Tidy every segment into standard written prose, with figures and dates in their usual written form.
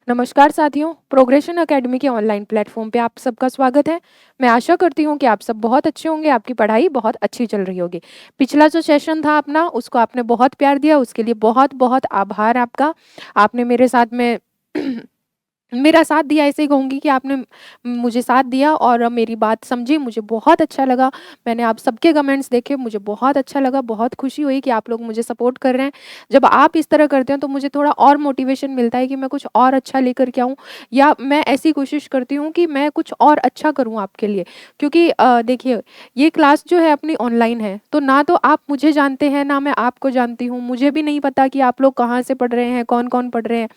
नमस्कार साथियों, progression academy के ऑनलाइन प्लेटफॉर्म पे आप सबका स्वागत है। मैं आशा करती हूँ कि आप सब बहुत अच्छे होंगे, आपकी पढ़ाई बहुत अच्छी चल रही होगी। पिछला जो सेशन था अपना, उसको आपने बहुत प्यार दिया, उसके लिए बहुत-बहुत आभार आपका। आपने मेरे साथ में मेरा साथ दिया, ऐसे ही कहूँगी कि आपने मुझे साथ दिया और मेरी बात समझी, मुझे बहुत अच्छा लगा। मैंने आप सबके कमेंट्स देखे, मुझे बहुत अच्छा लगा, बहुत खुशी हुई कि आप लोग मुझे सपोर्ट कर रहे हैं। जब आप इस तरह करते हैं तो मुझे थोड़ा और मोटिवेशन मिलता है कि मैं कुछ और अच्छा लेकर के आऊँ, या मैं ऐसी कोशिश करती हूँ कि मैं कुछ और अच्छा करूँ आपके लिए। क्योंकि देखिए, ये क्लास जो है अपनी ऑनलाइन है, तो ना तो आप मुझे जानते हैं, ना मैं आपको जानती हूँ। मुझे भी नहीं पता कि आप लोग कहाँ से पढ़ रहे हैं, कौन-कौन पढ़ रहे हैं।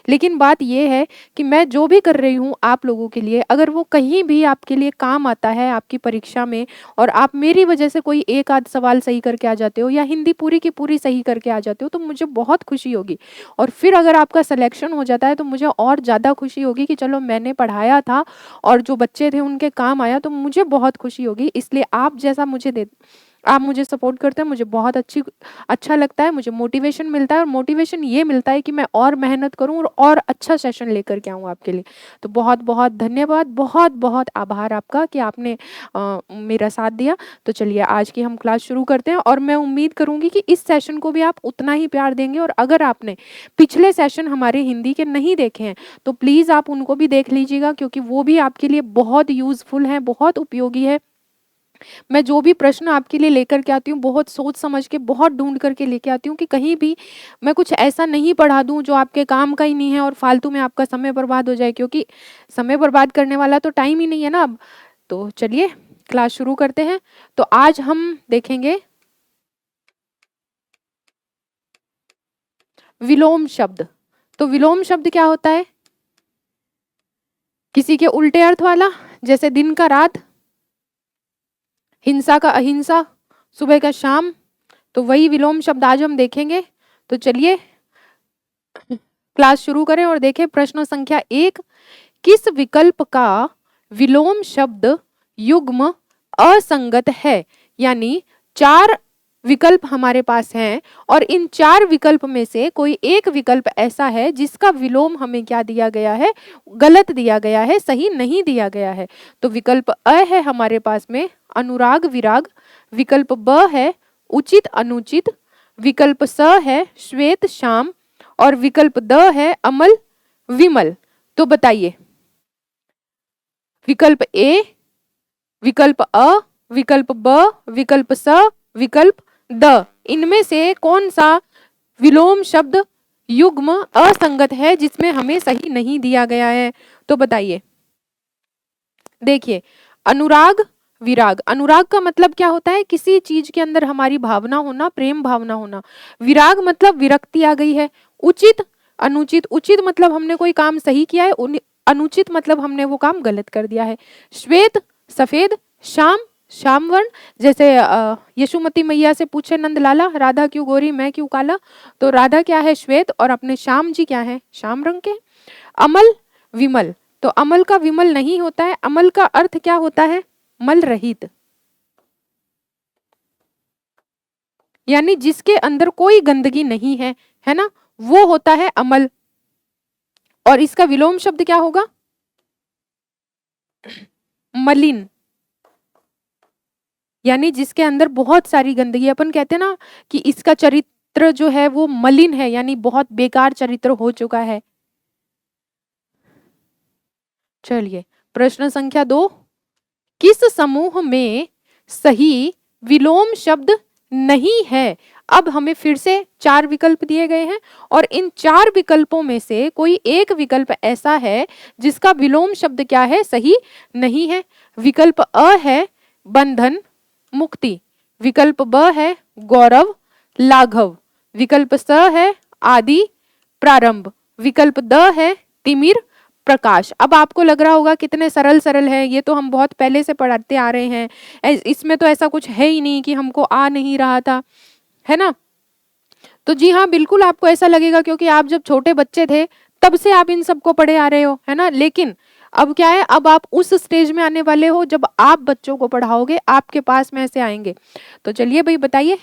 लेकिन बात ये है कि मैं जो भी कर रही हूँ आप लोगों के लिए, अगर वो कहीं भी आपके लिए काम आता है आपकी परीक्षा में, और आप मेरी वजह से कोई एक आध सवाल सही करके आ जाते हो या हिंदी पूरी की पूरी सही करके आ जाते हो, तो मुझे बहुत खुशी होगी। और फिर अगर आपका सिलेक्शन हो जाता है तो मुझे और ज़्यादा खुशी होगी कि चलो मैंने पढ़ाया था और जो बच्चे थे उनके काम आया, तो मुझे बहुत खुशी होगी। इसलिए आप मुझे सपोर्ट करते हैं, मुझे बहुत अच्छा लगता है, मुझे मोटिवेशन मिलता है, और मोटिवेशन ये मिलता है कि मैं और मेहनत करूँ और अच्छा सेशन लेकर के आऊँ आपके लिए। तो बहुत-बहुत धन्यवाद, बहुत-बहुत आभार आपका कि आपने मेरा साथ दिया। तो चलिए आज की हम क्लास शुरू करते हैं, और मैं उम्मीद करूँगी कि इस सेशन को भी आप उतना ही प्यार देंगे, और अगर आपने पिछले सेशन हमारे हिंदी के नहीं देखे हैं, तो प्लीज़ आप उनको भी देख लीजिएगा, क्योंकि वो भी आपके लिए बहुत यूज़फुल हैं, बहुत उपयोगी है। मैं जो भी प्रश्न आपके लिए लेकर के आती हूँ, बहुत सोच समझ के, बहुत ढूँढ करके लेके आती हूँ कि कहीं भी मैं कुछ ऐसा नहीं पढ़ा दूँ जो आपके काम का ही नहीं है और फालतू में आपका समय बर्बाद हो जाए, क्योंकि समय बर्बाद करने वाला तो टाइम ही नहीं है ना अब। तो चलिए क्लास शुरू करते हैं। तो आज हम देखेंगे विलोम शब्द। तो विलोम शब्द क्या होता है? किसी के उल्टे अर्थ वाला, जैसे दिन का रात, हिंसा का अहिंसा, सुबह का शाम। तो वही विलोम शब्द आज हम देखेंगे। तो चलिए क्लास शुरू करें और देखें प्रश्न संख्या 1। किस विकल्प का विलोम शब्द युग्म असंगत है? यानी 4 विकल्प हमारे पास हैं, और इन 4 विकल्प में से कोई एक विकल्प ऐसा है जिसका विलोम हमें क्या दिया गया है? गलत दिया गया है, सही नहीं दिया गया है। तो विकल्प अ है हमारे पास में अनुराग विराग, विकल्प ब है उचित अनुचित, विकल्प स है श्वेत श्याम, और विकल्प द है अमल विमल। तो बताइए, विकल्प ए, विकल्प अ, विकल्प ब, विकल्प स, विकल्प द, इनमें से कौन सा विलोम शब्द युग्म असंगत है जिसमें हमें सही नहीं दिया गया है? तो बताइए। देखिए, अनुराग विराग, अनुराग का मतलब क्या होता है? किसी चीज के अंदर हमारी भावना होना, प्रेम भावना होना। विराग मतलब विरक्ति आ गई है। उचित अनुचित, उचित मतलब हमने कोई काम सही किया है, अनुचित मतलब हमने वो काम गलत कर दिया है। श्वेत सफेद, श्याम श्याम वर्ण, जैसे यशोमती मैया से पूछे नंदलाला, राधा क्यों गोरी मैं क्यों काला? तो राधा क्या है? श्वेत, और अपने श्याम जी क्या है? श्याम रंग के। अमल विमल, तो अमल का विमल नहीं होता है। अमल का अर्थ क्या होता है? मल रहित, यानी जिसके अंदर कोई गंदगी नहीं है ना, वो होता है अमल। और इसका विलोम शब्द क्या होगा? मलिन, यानी जिसके अंदर बहुत सारी गंदगी। अपन कहते हैं ना कि इसका चरित्र जो है वो मलिन है, यानी बहुत बेकार चरित्र हो चुका है। चलिए प्रश्न संख्या 2। किस समूह में सही विलोम शब्द नहीं है? अब हमें फिर से 4 विकल्प दिए गए हैं, और इन 4 विकल्पों में से कोई एक विकल्प ऐसा है जिसका विलोम शब्द क्या है? सही नहीं है। विकल्प अ है बंधन मुक्ति, विकल्प ब है गौरव लाघव, विकल्प स है आदि प्रारंभ, विकल्प द है तिमिर प्रकाश। अब आपको लग रहा होगा कितने सरल सरल है, ये तो हम बहुत पहले से पढ़ाते आ रहे हैं, इसमें तो ऐसा कुछ है ही नहीं कि हमको आ नहीं रहा था, है ना? तो जी हाँ, बिल्कुल आपको ऐसा लगेगा, क्योंकि आप जब छोटे बच्चे थे तब से आप इन सबको पढ़े आ रहे हो, है ना? लेकिन अब क्या है, अब आप उस स्टेज में आने वाले हो जब आप बच्चों को पढ़ाओगे, आपके पास में ऐसे आएंगे। तो चलिए भाई बताइए,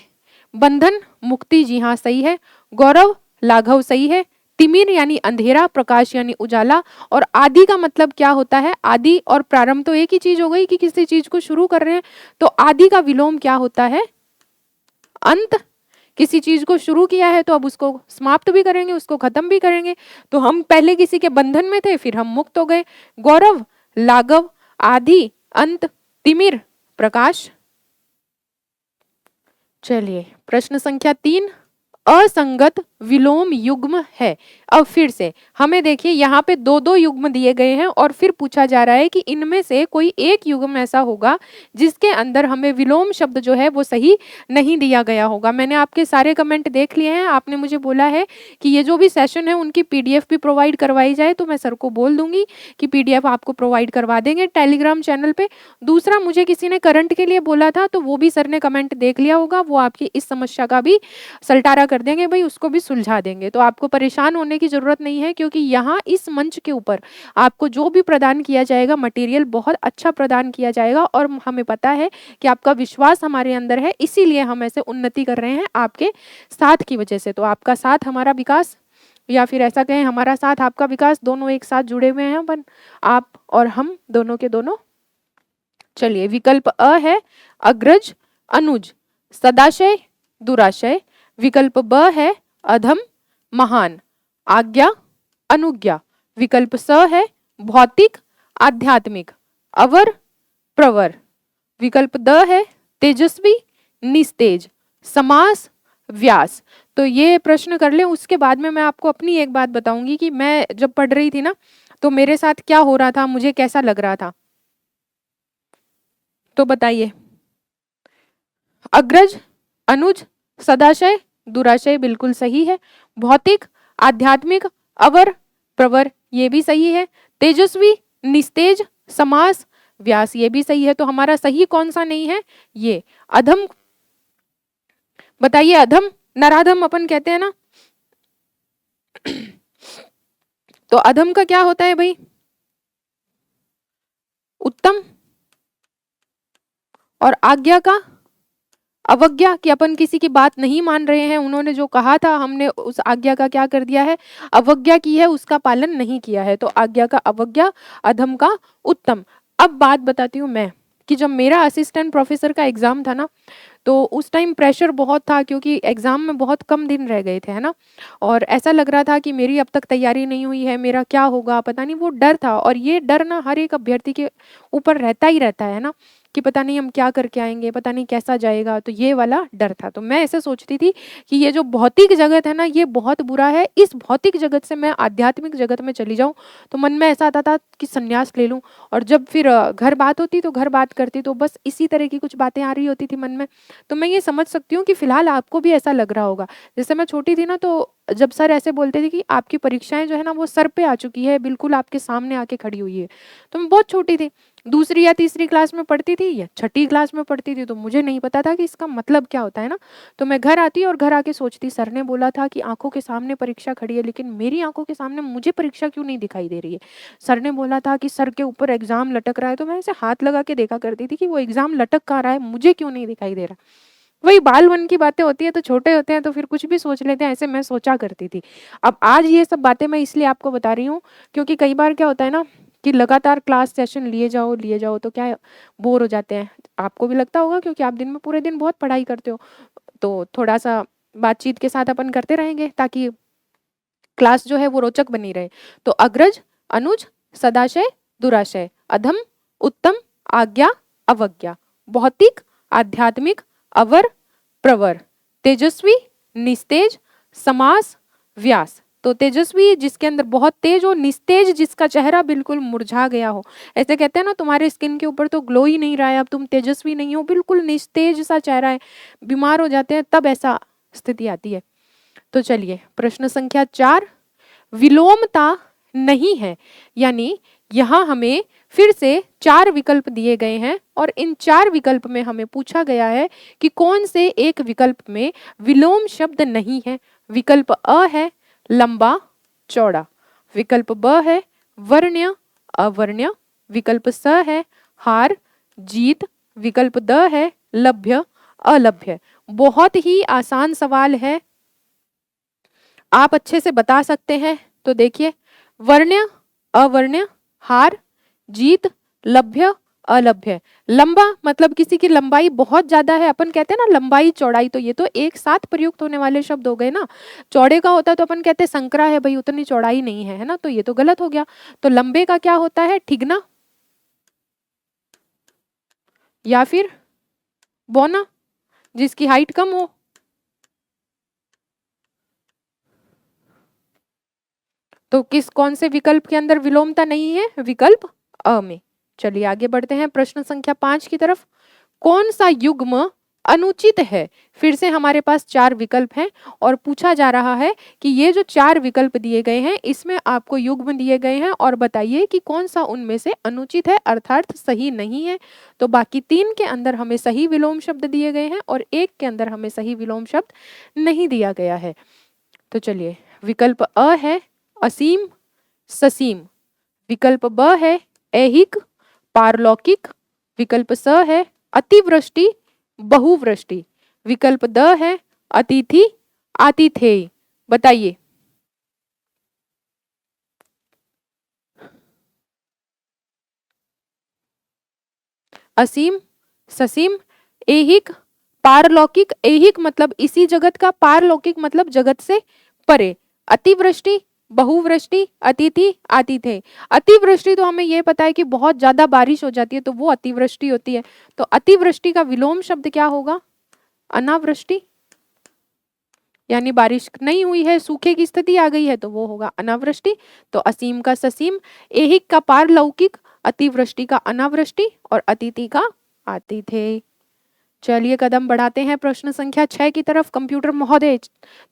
बंधन मुक्ति जी हाँ सही है, गौरव लाघव सही है, तिमिर यानी अंधेरा, प्रकाश यानी उजाला, और आदि का मतलब क्या होता है? आदि और प्रारंभ तो एक ही चीज हो गई कि किसी चीज को शुरू कर रहे हैं, तो आदि का विलोम क्या होता है? अंत। किसी चीज को शुरू किया है तो अब उसको समाप्त भी करेंगे, उसको खत्म भी करेंगे। तो हम पहले किसी के बंधन में थे, फिर हम मुक्त हो गए। गौरव, लाघव, आदि, अंत, तिमिर, प्रकाश। चलिए प्रश्न संख्या 3, असंगत विलोम युग्म है। अब फिर से हमें देखिए यहाँ पे दो दो युग्म दिए गए हैं और फिर पूछा जा रहा है कि इनमें से कोई एक युग्म ऐसा होगा जिसके अंदर हमें विलोम शब्द जो है वो सही नहीं दिया गया होगा। मैंने आपके सारे कमेंट देख लिए हैं, आपने मुझे बोला है कि ये जो भी सेशन है उनकी पीडीएफ भी प्रोवाइड करवाई जाए, तो मैं सर को बोल दूंगी कि पीडीएफ आपको प्रोवाइड करवा देंगे टेलीग्राम चैनल पे। दूसरा, मुझे किसी ने करंट के लिए बोला था, तो वो भी सर ने कमेंट देख लिया होगा, वो आपकी इस समस्या का भी सलटारा कर देंगे भाई, उसको भी सुलझा देंगे। तो आपको परेशान होने की जरूरत नहीं है, क्योंकि यहाँ इस मंच के ऊपर आपको जो भी प्रदान किया जाएगा मटेरियल बहुत अच्छा प्रदान किया जाएगा, और हमें पता है कि आपका विश्वास हमारे अंदर है, इसीलिए हम ऐसे उन्नति कर रहे हैं आपके साथ की वजह से। तो आपका साथ हमारा विकास, या फिर ऐसा कहें हमारा साथ आपका विकास, दोनों एक साथ जुड़े हुए हैं अपन, आप और हम दोनों के दोनों। चलिए विकल्प अ है अग्रज, अनुज, सदाशय, दुराशय। विकल्प ब है अधम, महान, आज्ञा, अनुज्ञा। विकल्प स है भौतिक, आध्यात्मिक, अवर, प्रवर। विकल्प द है तेजस्वी, निस्तेज, समास, व्यास। तो ये प्रश्न कर ले, उसके बाद में मैं आपको अपनी एक बात बताऊंगी कि मैं जब पढ़ रही थी ना तो मेरे साथ क्या हो रहा था, मुझे कैसा लग रहा था। तो बताइए। अग्रज, अनुज, सदाशय, दुराशय बिल्कुल सही है। भौतिक, आध्यात्मिक, अवर, प्रवर ये भी सही है। तेजस्वी, निस्तेज, समास, व्यास ये भी सही है। तो हमारा सही कौन सा नहीं है? ये अधम। बताइए, अधम नराधम अपन कहते हैं ना, तो अधम का क्या होता है भाई? उत्तम। और आज्ञा का अवज्ञा, कि अपन किसी की बात नहीं मान रहे हैं, उन्होंने जो कहा था हमने उस आज्ञा का क्या कर दिया है? अवज्ञा की है, उसका पालन नहीं किया है। तो आज्ञा का अवज्ञा, अधम का उत्तम। अब बात बताती हूँ मैं कि जब मेरा असिस्टेंट प्रोफेसर का एग्जाम था ना, तो उस टाइम प्रेशर बहुत था, क्योंकि एग्जाम में बहुत कम दिन रह गए थे, है ना। और ऐसा लग रहा था कि मेरी अब तक तैयारी नहीं हुई है, मेरा क्या होगा पता नहीं, वो डर था। और ये डर ना हर एक अभ्यर्थी के ऊपर रहता ही रहता है ना, कि पता नहीं हम क्या करके आएंगे, पता नहीं कैसा जाएगा। तो ये वाला डर था। तो मैं ऐसे सोचती थी कि ये जो भौतिक जगत है ना, ये बहुत बुरा है, इस भौतिक जगत से मैं आध्यात्मिक जगत में चली जाऊं। तो मन में ऐसा आता था कि संन्यास ले लूं। और जब फिर घर बात होती तो घर बात करती, तो बस इसी तरह की कुछ बातें आ रही होती थी मन में। तो मैं ये समझ सकती हूँ कि फिलहाल आपको भी ऐसा लग रहा होगा। जैसे मैं छोटी थी ना, तो जब सर ऐसे बोलते थे कि आपकी परीक्षाएं जो है ना वो सर पे आ चुकी है, बिल्कुल आपके सामने आके खड़ी हुई है, तो मैं बहुत छोटी थी, दूसरी या तीसरी क्लास में पढ़ती थी या छठी क्लास में पढ़ती थी, तो मुझे नहीं पता था कि इसका मतलब क्या होता है ना। तो मैं घर आती और घर आके सोचती, सर ने बोला था कि आंखों के सामने परीक्षा खड़ी है, लेकिन मेरी आंखों के सामने मुझे परीक्षा क्यों नहीं दिखाई दे रही है। सर ने बोला था कि सर के ऊपर एग्जाम लटक रहा है, तो मैं ऐसे हाथ लगा के देखा करती थी कि वो एग्जाम लटक कहाँ रहा है, मुझे क्यों नहीं दिखाई दे रहा। वही बाल मन की बातें होती है, तो छोटे होते हैं तो फिर कुछ भी सोच लेते हैं, ऐसे मैं सोचा करती थी। अब आज ये सब बातें मैं इसलिए आपको बता रही हूँ, क्योंकि कई बार क्या होता है ना कि लगातार क्लास सेशन लिए जाओ तो क्या बोर हो जाते हैं। आपको भी लगता होगा, क्योंकि आप दिन में पूरे दिन बहुत पढ़ाई करते हो। तो थोड़ा सा बातचीत के साथ अपन करते रहेंगे, ताकि क्लास जो है वो रोचक बनी रहे। तो अग्रज, अनुज, सदाशय, दुराशय, अधम, उत्तम, आज्ञा, अवज्ञा, भौतिक, आध्यात्मिक, अवर, प्रवर, तेजस्वी, निस्तेज, समास, व्यास। तो तेजस्वी जिसके अंदर बहुत तेज हो, निस्तेज जिसका चेहरा बिल्कुल मुरझा गया हो। ऐसे कहते हैं ना, तुम्हारे स्किन के ऊपर तो ग्लो ही नहीं रहा है, अब तुम तेजस्वी नहीं हो, बिल्कुल निस्तेज सा चेहरा है, बीमार हो जाते हैं, तब ऐसा स्थिति आती है। तो चलिए प्रश्न संख्या 4, विलोमता नहीं है, यानी यहाँ हमें फिर से 4 विकल्प दिए गए हैं और इन 4 विकल्प में हमें पूछा गया है कि कौन से एक विकल्प में विलोम शब्द नहीं है। विकल्प अ है लंबा, चौड़ा। विकल्प ब है वर्ण्य, अवर्ण्य। विकल्प स है हार, जीत। विकल्प द है लभ्य, अलभ्य। बहुत ही आसान सवाल है, आप अच्छे से बता सकते हैं तो देखिए, वर्ण्य, अवर्ण्य, हार, जीत, लभ्य, अलभ्य। लंबा मतलब किसी की लंबाई बहुत ज्यादा है, अपन कहते हैं ना लंबाई चौड़ाई, तो ये तो एक साथ प्रयुक्त होने वाले शब्द हो गए ना। चौड़े का होता तो अपन कहते संकरा है भाई, उतनी चौड़ाई नहीं है, है ना, तो ये तो गलत हो गया। तो लंबे का क्या होता है, ठिगना या फिर बौना, जिसकी हाइट कम हो। तो किस कौन से विकल्प के अंदर विलोमता नहीं है, विकल्प अ में। चलिए आगे बढ़ते हैं प्रश्न संख्या 5 की तरफ। कौन सा युग्म अनुचित है। फिर से हमारे पास 4 विकल्प हैं और पूछा जा रहा है कि ये जो 4 विकल्प दिए गए हैं इसमें आपको युग्म दिए गए हैं और बताइए कि कौन सा उनमें से अनुचित है अर्थात सही नहीं है। तो बाकी 3 के अंदर हमें सही विलोम शब्द दिए गए हैं और 1 के अंदर हमें सही विलोम शब्द नहीं दिया गया है। तो चलिए, विकल्प अ है असीम, ससीम। विकल्प ब है ऐहिक, पारलौकिक। विकल्प स है अतिवृष्टि, बहुवृष्टि। विकल्प द है अतिथि, आतिथेय। बताइए। असीम, ससीम, ऐहिक, पारलौकिक। ऐहिक मतलब इसी जगत का, पारलौकिक मतलब जगत से परे। अतिवृष्टि, बहुवृष्टि, अतिथि, आतिथेय। अतिवृष्टि तो हमें यह पता है कि बहुत ज्यादा बारिश हो जाती है तो वो अतिवृष्टि होती है। तो अतिवृष्टि का विलोम शब्द क्या होगा, अनावृष्टि। यानी बारिश नहीं हुई है, सूखे की स्थिति आ गई है तो वो होगा अनावृष्टि। तो असीम का ससीम, ऐहिक का पारलौकिक, अतिवृष्टि का अनावृष्टि और अतिथि का आतिथेय। चलिए कदम बढ़ाते हैं प्रश्न संख्या 6 की तरफ। कंप्यूटर महोदय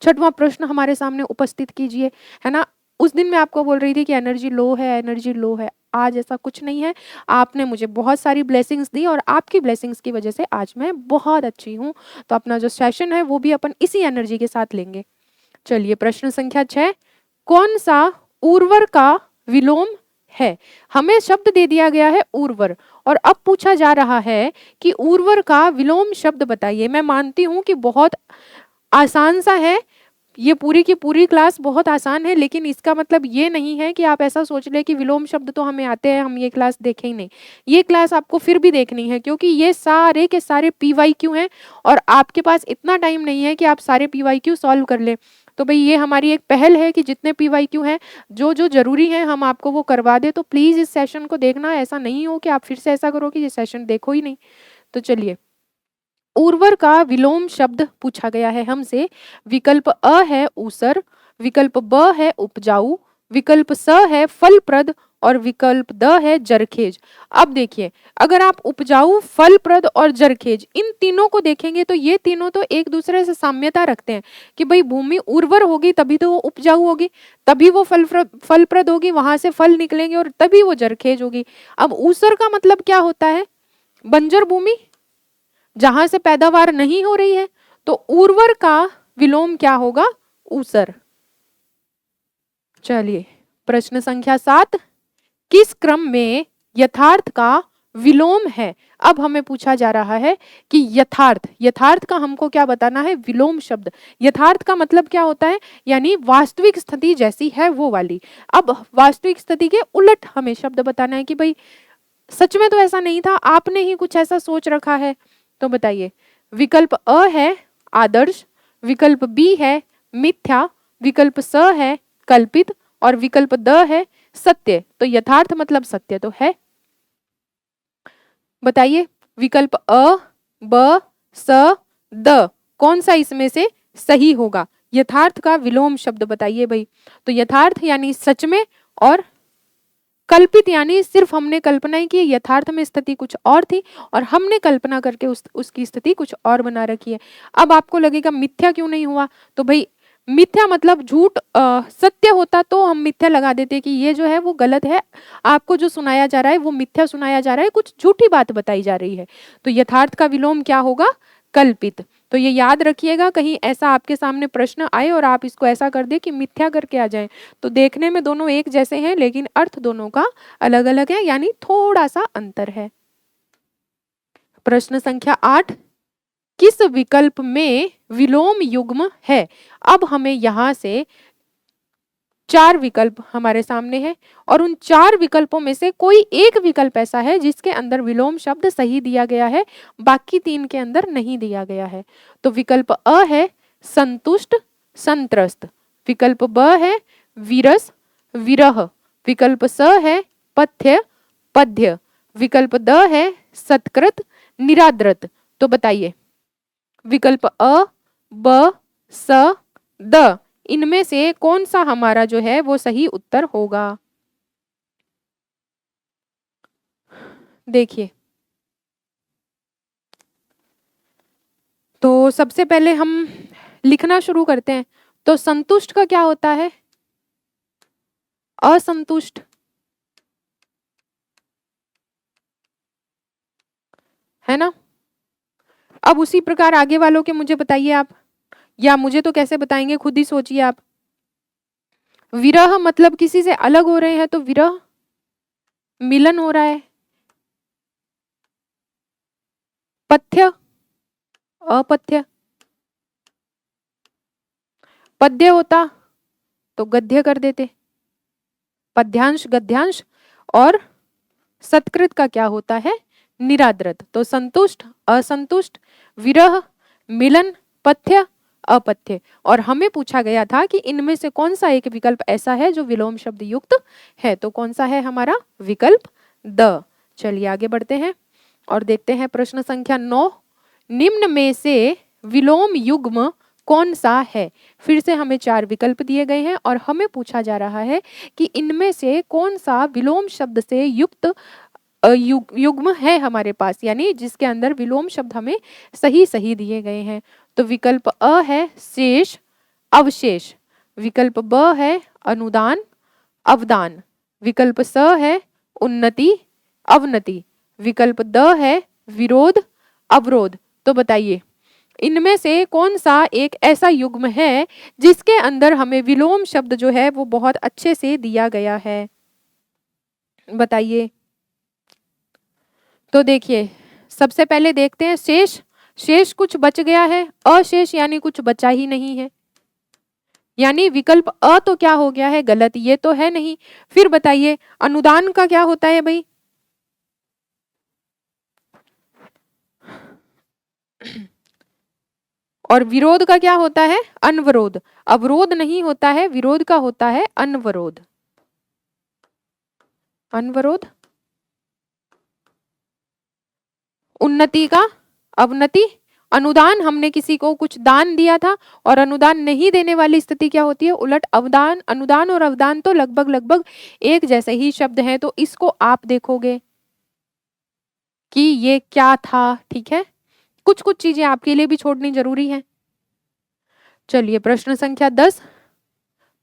6वां प्रश्न हमारे सामने उपस्थित कीजिए। है ना, उस दिन मैं आपको बोल रही थी कि एनर्जी लो है, एनर्जी लो है। आज ऐसा कुछ नहीं है, आपने मुझे बहुत सारी ब्लेसिंग्स दी और आपकी ब्लेसिंग्स की वजह से आज मैं बहुत अच्छी हूँ। तो अपना जो सेशन है वो भी अपन इसी एनर्जी के साथ लेंगे। चलिए प्रश्न संख्या 6, कौन सा उर्वर का विलोम है। हमें शब्द दे दिया गया है उर्वर और अब पूछा जा रहा है कि उर्वर का विलोम शब्द बताइए। मैं मानती हूं कि बहुत आसान सा है, ये पूरी की पूरी क्लास बहुत आसान है, लेकिन इसका मतलब ये नहीं है कि आप ऐसा सोच ले कि विलोम शब्द तो हमें आते हैं, हम ये क्लास देखें ही नहीं। ये क्लास आपको फिर भी देखनी है क्योंकि ये सारे के सारे PYQ हैं और आपके पास इतना टाइम नहीं है कि आप सारे PYQ सॉल्व कर ले। तो भाई ये हमारी एक पहल है कि जितने PYQ हैं जो जो जरूरी है हम आपको वो करवा दे। तो प्लीज इस सेशन को देखना, ऐसा नहीं हो कि आप फिर से ऐसा करो कि ये सेशन देखो ही नहीं। तो चलिए, उर्वर का विलोम शब्द पूछा गया है हमसे। विकल्प अ है ऊसर, विकल्प ब है उपजाऊ, विकल्प स है फलप्रद और विकल्प द है जरखेज। अब देखिए, अगर आप उपजाऊ, फलप्रद और जरखेज इन तीनों को देखेंगे तो ये तीनों तो एक दूसरे से साम्यता रखते हैं कि भाई भूमि उर्वर होगी तभी तो वो उपजाऊ होगी, तभी वो फलप्रद होगी, वहां से फल निकलेंगे और तभी वो जरखेज होगी। अब ऊसर का मतलब क्या होता है, बंजर भूमि जहां से पैदावार नहीं हो रही है। तो उर्वर का विलोम क्या होगा, ऊसर। चलिए प्रश्न संख्या 7, किस क्रम में यथार्थ का विलोम है। अब हमें पूछा जा रहा है कि यथार्थ, यथार्थ का हमको क्या बताना है, विलोम शब्द। यथार्थ का मतलब क्या होता है, यानी वास्तविक स्थिति जैसी है वो वाली। अब वास्तविक स्थिति के उलट हमें शब्द बताना है कि भाई सच में तो ऐसा नहीं था, आपने ही कुछ ऐसा सोच रखा है। तो बताइए। विकल्प अ है आदर्श, विकल्प बी है मिथ्या, विकल्प स है कल्पित और विकल्प द है सत्य। तो यथार्थ मतलब सत्य तो है। बताइए, विकल्प अ, ब, स, द कौन सा इसमें से सही होगा। यथार्थ का विलोम शब्द बताइए भाई। तो यथार्थ यानी सच में, और कल्पित यानी सिर्फ हमने कल्पना ही की, यथार्थ में स्थिति कुछ और थी और हमने कल्पना करके उसकी स्थिति कुछ और बना रखी है। अब आपको लगेगा मिथ्या क्यों नहीं हुआ, तो भाई मिथ्या मतलब झूठ, सत्य होता तो हम मिथ्या लगा देते कि ये जो है वो गलत है, आपको जो सुनाया जा रहा है वो मिथ्या सुनाया जा रहा है, कुछ झूठी बात बताई जा रही है। तो यथार्थ का विलोम क्या होगा, कल्पित। तो ये याद रखिएगा, कहीं ऐसा आपके सामने प्रश्न आए और आप इसको ऐसा कर दे कि मिथ्या करके आ जाए, तो देखने में दोनों एक जैसे हैं लेकिन अर्थ दोनों का अलग अलग है, यानी थोड़ा सा अंतर है। प्रश्न संख्या 8, किस विकल्प में विलोम युग्म है। अब हमें यहां से 4 विकल्प हमारे सामने हैं और उन 4 विकल्पों में से कोई एक विकल्प ऐसा है जिसके अंदर विलोम शब्द सही दिया गया है, बाकी 3 के अंदर नहीं दिया गया है। तो विकल्प अ है संतुष्ट संत्रस्त, विकल्प ब है विरस विरह, विकल्प स है पथ्य पद्य, विकल्प द है सत्कृत निराद्रत। तो बताइए विकल्प अ ब स द इनमें से कौन सा हमारा जो है वो सही उत्तर होगा। देखिए तो सबसे पहले हम लिखना शुरू करते हैं। तो संतुष्ट का क्या होता है, असंतुष्ट, है ना। अब उसी प्रकार आगे वालों के मुझे बताइए आप, या मुझे तो कैसे बताएंगे खुद ही सोचिए आप। विरह मतलब किसी से अलग हो रहे हैं तो विरह, मिलन हो रहा है। पथ्य अपथ्य, पद्य होता तो गद्य कर देते, पद्यांश गद्यांश। और सत्कृत का क्या होता है, निराद्रत। तो संतुष्ट असंतुष्ट विरह मिलन पथ्य अपथ्य। और हमें पूछा गया था कि इनमें से कौन सा एक विकल्प ऐसा है जो विलोम शब्द युक्त है। तो कौन सा है हमारा विकल्प द। चलिए आगे बढ़ते हैं और देखते हैं प्रश्न संख्या 9। निम्न में से विलोम युग्म कौन सा है। फिर से हमें 4 विकल्प दिए गए हैं और हमें पूछा जा रहा है कि इनमें से कौन सा विलोम शब्द से युक्त युग्म है हमारे पास, यानी जिसके अंदर विलोम शब्द हमें सही सही दिए गए हैं। तो विकल्प अ है शेष अवशेष, विकल्प ब है अनुदान अवदान, विकल्प स है उन्नति अवनति, विकल्प द है विरोध अवरोध। तो बताइए इनमें से कौन सा एक ऐसा युग्म है जिसके अंदर हमें विलोम शब्द जो है वो बहुत अच्छे से दिया गया है, बताइए। तो देखिए सबसे पहले देखते हैं शेष। शेष कुछ बच गया है, अशेष यानी कुछ बचा ही नहीं है, यानी विकल्प अ तो क्या हो गया है गलत, ये तो है नहीं। फिर बताइए अनुदान का क्या होता है भाई, और विरोध का क्या होता है अनवरोध। अवरोध नहीं होता है, विरोध का होता है अनवरोध, अनवरोध। उन्नति का अवनति, अनुदान हमने किसी को कुछ दान दिया था और अनुदान नहीं देने वाली स्थिति क्या होती है उलट अवदान। अनुदान और अवदान तो लगभग लगभग एक जैसे ही शब्द हैं, तो इसको आप देखोगे कि ये क्या था, ठीक है। कुछ कुछ चीजें आपके लिए भी छोड़नी जरूरी है। चलिए प्रश्न संख्या 10।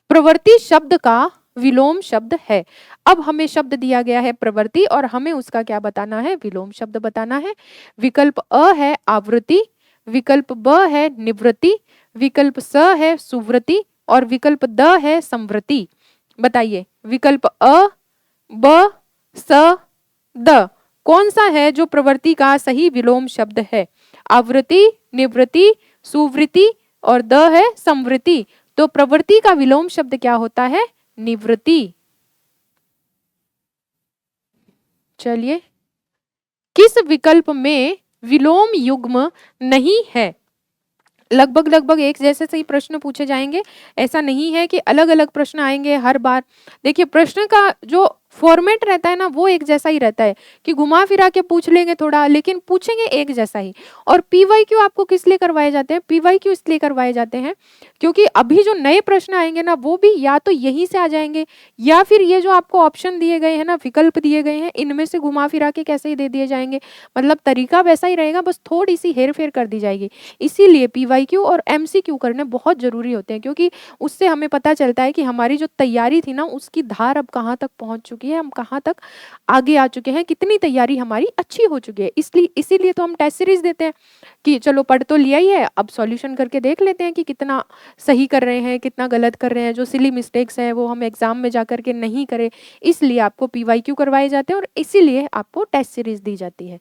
प्रवृत्ति शब्द का विलोम शब्द है। अब हमें शब्द दिया गया है प्रवृत्ति और हमें उसका क्या बताना है, विलोम शब्द बताना है। विकल्प अ है आवृत्ति, विकल्प ब है निवृत्ति, विकल्प स है सुवृत्ति और विकल्प द है संवृत्ति। बताइए विकल्प अ ब स द कौन सा है जो प्रवृत्ति का सही विलोम शब्द है। आवृत्ति निवृत्ति सुवृत्ति और द है संवृत्ति। तो प्रवृत्ति का विलोम शब्द क्या होता है, निवृत्ति। चलिए किस विकल्प में विलोम युग्म नहीं है। लगभग लगभग एक जैसे से ही प्रश्न पूछे जाएंगे, ऐसा नहीं है कि अलग अलग प्रश्न आएंगे हर बार। देखिए प्रश्न का जो फॉर्मेट रहता है ना वो एक जैसा ही रहता है कि घुमा फिरा के पूछ लेंगे थोड़ा, लेकिन पूछेंगे एक जैसा ही। और पीवाईक्यू आपको किस लिए करवाए जाते हैं, पीवाईक्यू इसलिए करवाए जाते हैं क्योंकि अभी जो नए प्रश्न आएंगे ना वो भी या तो यहीं से आ जाएंगे या फिर ये जो आपको ऑप्शन दिए गए हैं ना, विकल्प दिए गए हैं, इनमें से घुमा फिरा के कैसे ही दे दिए जाएंगे। मतलब तरीका वैसा ही रहेगा, बस थोड़ी सी हेर फेर कर दी जाएगी। इसीलिए पीवाईक्यू और एमसीक्यू करने बहुत जरूरी होते हैं क्योंकि उससे हमें पता चलता है कि हमारी जो तैयारी थी ना उसकी धार अब कहाँ तक पहुंच चुकी है, हम कहाँ तक आगे आ चुके हैं, कितनी तैयारी हमारी अच्छी हो चुकी है। इसलिए इसीलिए तो हम टेस्ट सीरीज देते हैं कि चलो पढ़ तो लिया ही है, अब सॉल्यूशन करके देख लेते हैं कि कितना सही कर रहे हैं कितना गलत कर रहे हैं, जो सिली मिस्टेक्स हैं वो हम एग्जाम में जा करके नहीं करें। इसलिए आपको पीवाईक्यू करवाए जाते हैं और इसीलिए आपको टेस्ट सीरीज दी जाती है।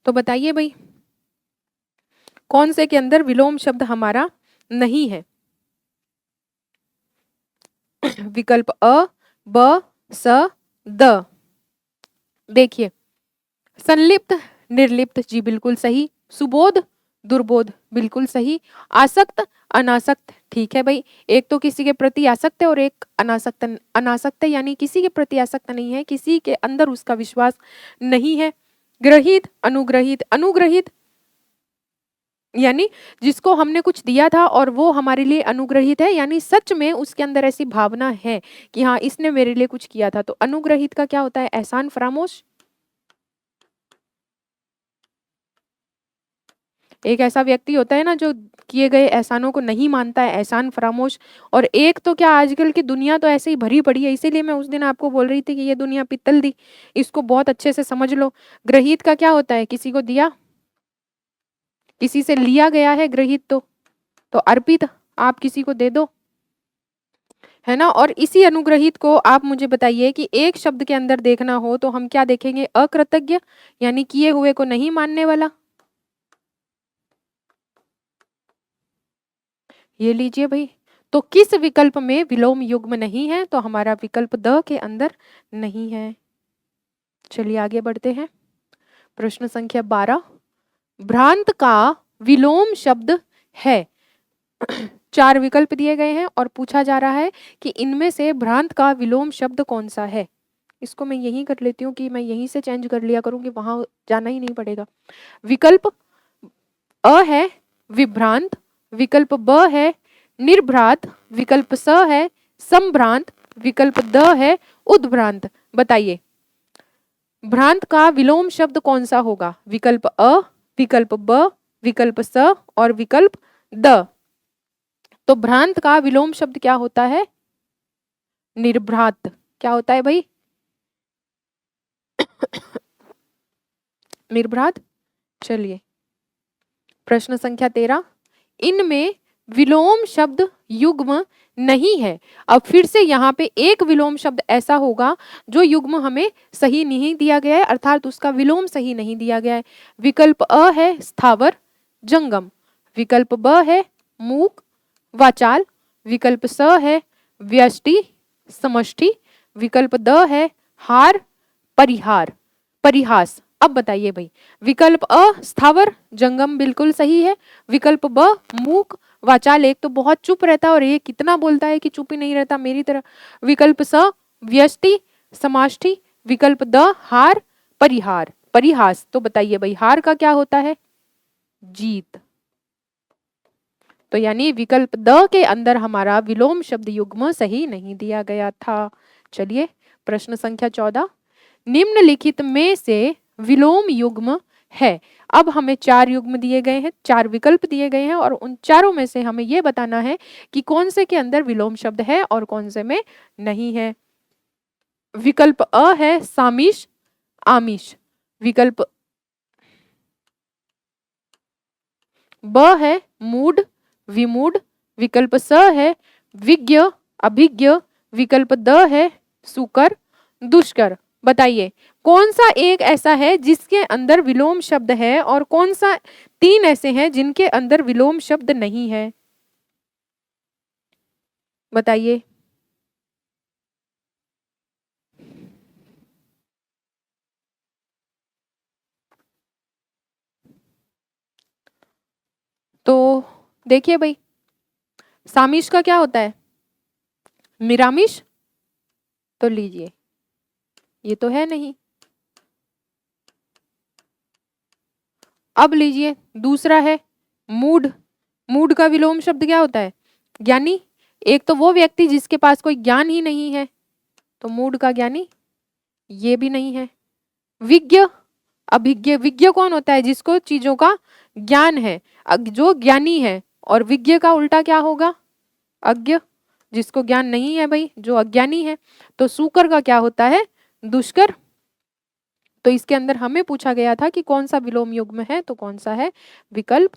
तो बताइए भाई कौन से के अंदर विलोम शब्द हमारा नहीं है? विकल्प अ, ब, स, द। देखिए, संलिप्त, निर्लिप्त, जी बिल्कुल सही। सुबोध, दुर्बोध, बिल्कुल सही। आसक्त, अनासक्त, ठीक है भाई। एक तो किसी के प्रति आसक्त है और एक अनासक्त। अनासक्त है यानी किसी के प्रति आसक्त नहीं है, किसी के अंदर उसका विश्वास नहीं है। ग्रहित, अनुग्रहित, अनुग्रहित यानी जिसको हमने कुछ दिया था और वो हमारे लिए अनुग्रहित है, यानी सच में उसके अंदर ऐसी भावना है कि हाँ इसने मेरे लिए कुछ किया था। तो अनुग्रहित का क्या होता है? एहसान फरामोश। एक ऐसा व्यक्ति होता है ना जो किए गए एहसानों को नहीं मानता है, एहसान फरामोश। और एक तो क्या, आजकल की दुनिया तो ऐसे ही भरी पड़ी है, इसीलिए मैं उस दिन आपको बोल रही थी कि ये दुनिया पित्तल दी, इसको बहुत अच्छे से समझ लो। ग्रहित का क्या होता है? किसी को दिया, किसी से लिया गया है ग्रहित, तो अर्पित, आप किसी को दे दो, है ना। और इसी अनुग्रहित को आप मुझे बताइए कि एक शब्द के अंदर देखना हो तो हम क्या देखेंगे? अकृतज्ञ यानी किए हुए को नहीं मानने वाला। ये लीजिए भाई, तो किस विकल्प में विलोम युग्म नहीं है? तो हमारा विकल्प द के अंदर नहीं है। चलिए आगे बढ़ते हैं। प्रश्न संख्या 12, भ्रांत का विलोम शब्द है। 4 विकल्प दिए गए हैं और पूछा जा रहा है कि इनमें से भ्रांत का विलोम शब्द कौन सा है। इसको मैं यहीं कर लेती हूँ कि मैं यहीं से चेंज कर लिया करूंगी, वहां जाना ही नहीं पड़ेगा। विकल्प अ है विभ्रांत, विकल्प ब है निर्भ्रांत, विकल्प स है संभ्रांत, विकल्प द है उद्भ्रांत। बताइए भ्रांत का विलोम शब्द कौन सा होगा? विकल्प अ, विकल्प ब, विकल्प स और विकल्प द। तो भ्रांत का विलोम शब्द क्या होता है? निर्भ्रांत। क्या होता है भाई? निर्भ्रांत। चलिए प्रश्न संख्या 13, इनमें विलोम शब्द युग्म नहीं है। अब फिर से यहाँ पे एक विलोम शब्द ऐसा होगा जो युग्म हमें सही नहीं दिया गया है, अर्थात उसका विलोम सही नहीं दिया गया है। विकल्प अ है स्थावर जंगम, विकल्प ब है मूक वाचाल, विकल्प स है व्यष्टि समष्टि, विकल्प द है हार परिहार परिहास। अब बताइए भाई, विकल्प अ स्थावर जंगम बिल्कुल सही है, विकल्प ब मूक वाचाल, एक तो बहुत चुप रहता है और एक कितना बोलता है कि चुप ही नहीं रहता मेरी तरह, विकल्प स व्यष्टि समाष्टि, विकल्प द हार परिहार परिहास। तो बताइए भाई हार का क्या होता है? जीत। तो यानी विकल्प द के अंदर हमारा विलोम शब्द युग्म सही नहीं दिया गया था। चलिए प्रश्न संख्या 14, निम्नलिखित में से विलोम युग्म है। अब हमें 4 युग्म दिए गए हैं, 4 विकल्प दिए गए हैं और उन चारों में से हमें यह बताना है कि कौन से के अंदर विलोम शब्द है और कौन से में नहीं है। विकल्प अ है सामिश आमिष, विकल्प ब है मूड विमूड, विकल्प स है विज्ञ अभिज्ञ, विकल्प द है सुकर दुष्कर। बताइए कौन सा एक ऐसा है जिसके अंदर विलोम शब्द है और कौन सा 3 ऐसे हैं जिनके अंदर विलोम शब्द नहीं है? बताइए। तो देखिए भाई, सामिश का क्या होता है? मिरामिश। तो लीजिए ये तो है नहीं। अब लीजिए दूसरा है मूड। मूड का विलोम शब्द क्या होता है? ज्ञानी। एक तो वो व्यक्ति जिसके पास कोई ज्ञान ही नहीं है, तो मूड का ज्ञानी, ये भी नहीं है। विज्ञ अभिज्ञ, विज्ञ कौन होता है? जिसको चीजों का ज्ञान है, जो ज्ञानी है। और विज्ञ का उल्टा क्या होगा? अज्ञ, जिसको ज्ञान नहीं है भाई, जो अज्ञानी है। तो सुकर का क्या होता है? दुष्कर। तो इसके अंदर हमें पूछा गया था कि कौन सा विलोम युग्म है, तो कौन सा है? विकल्प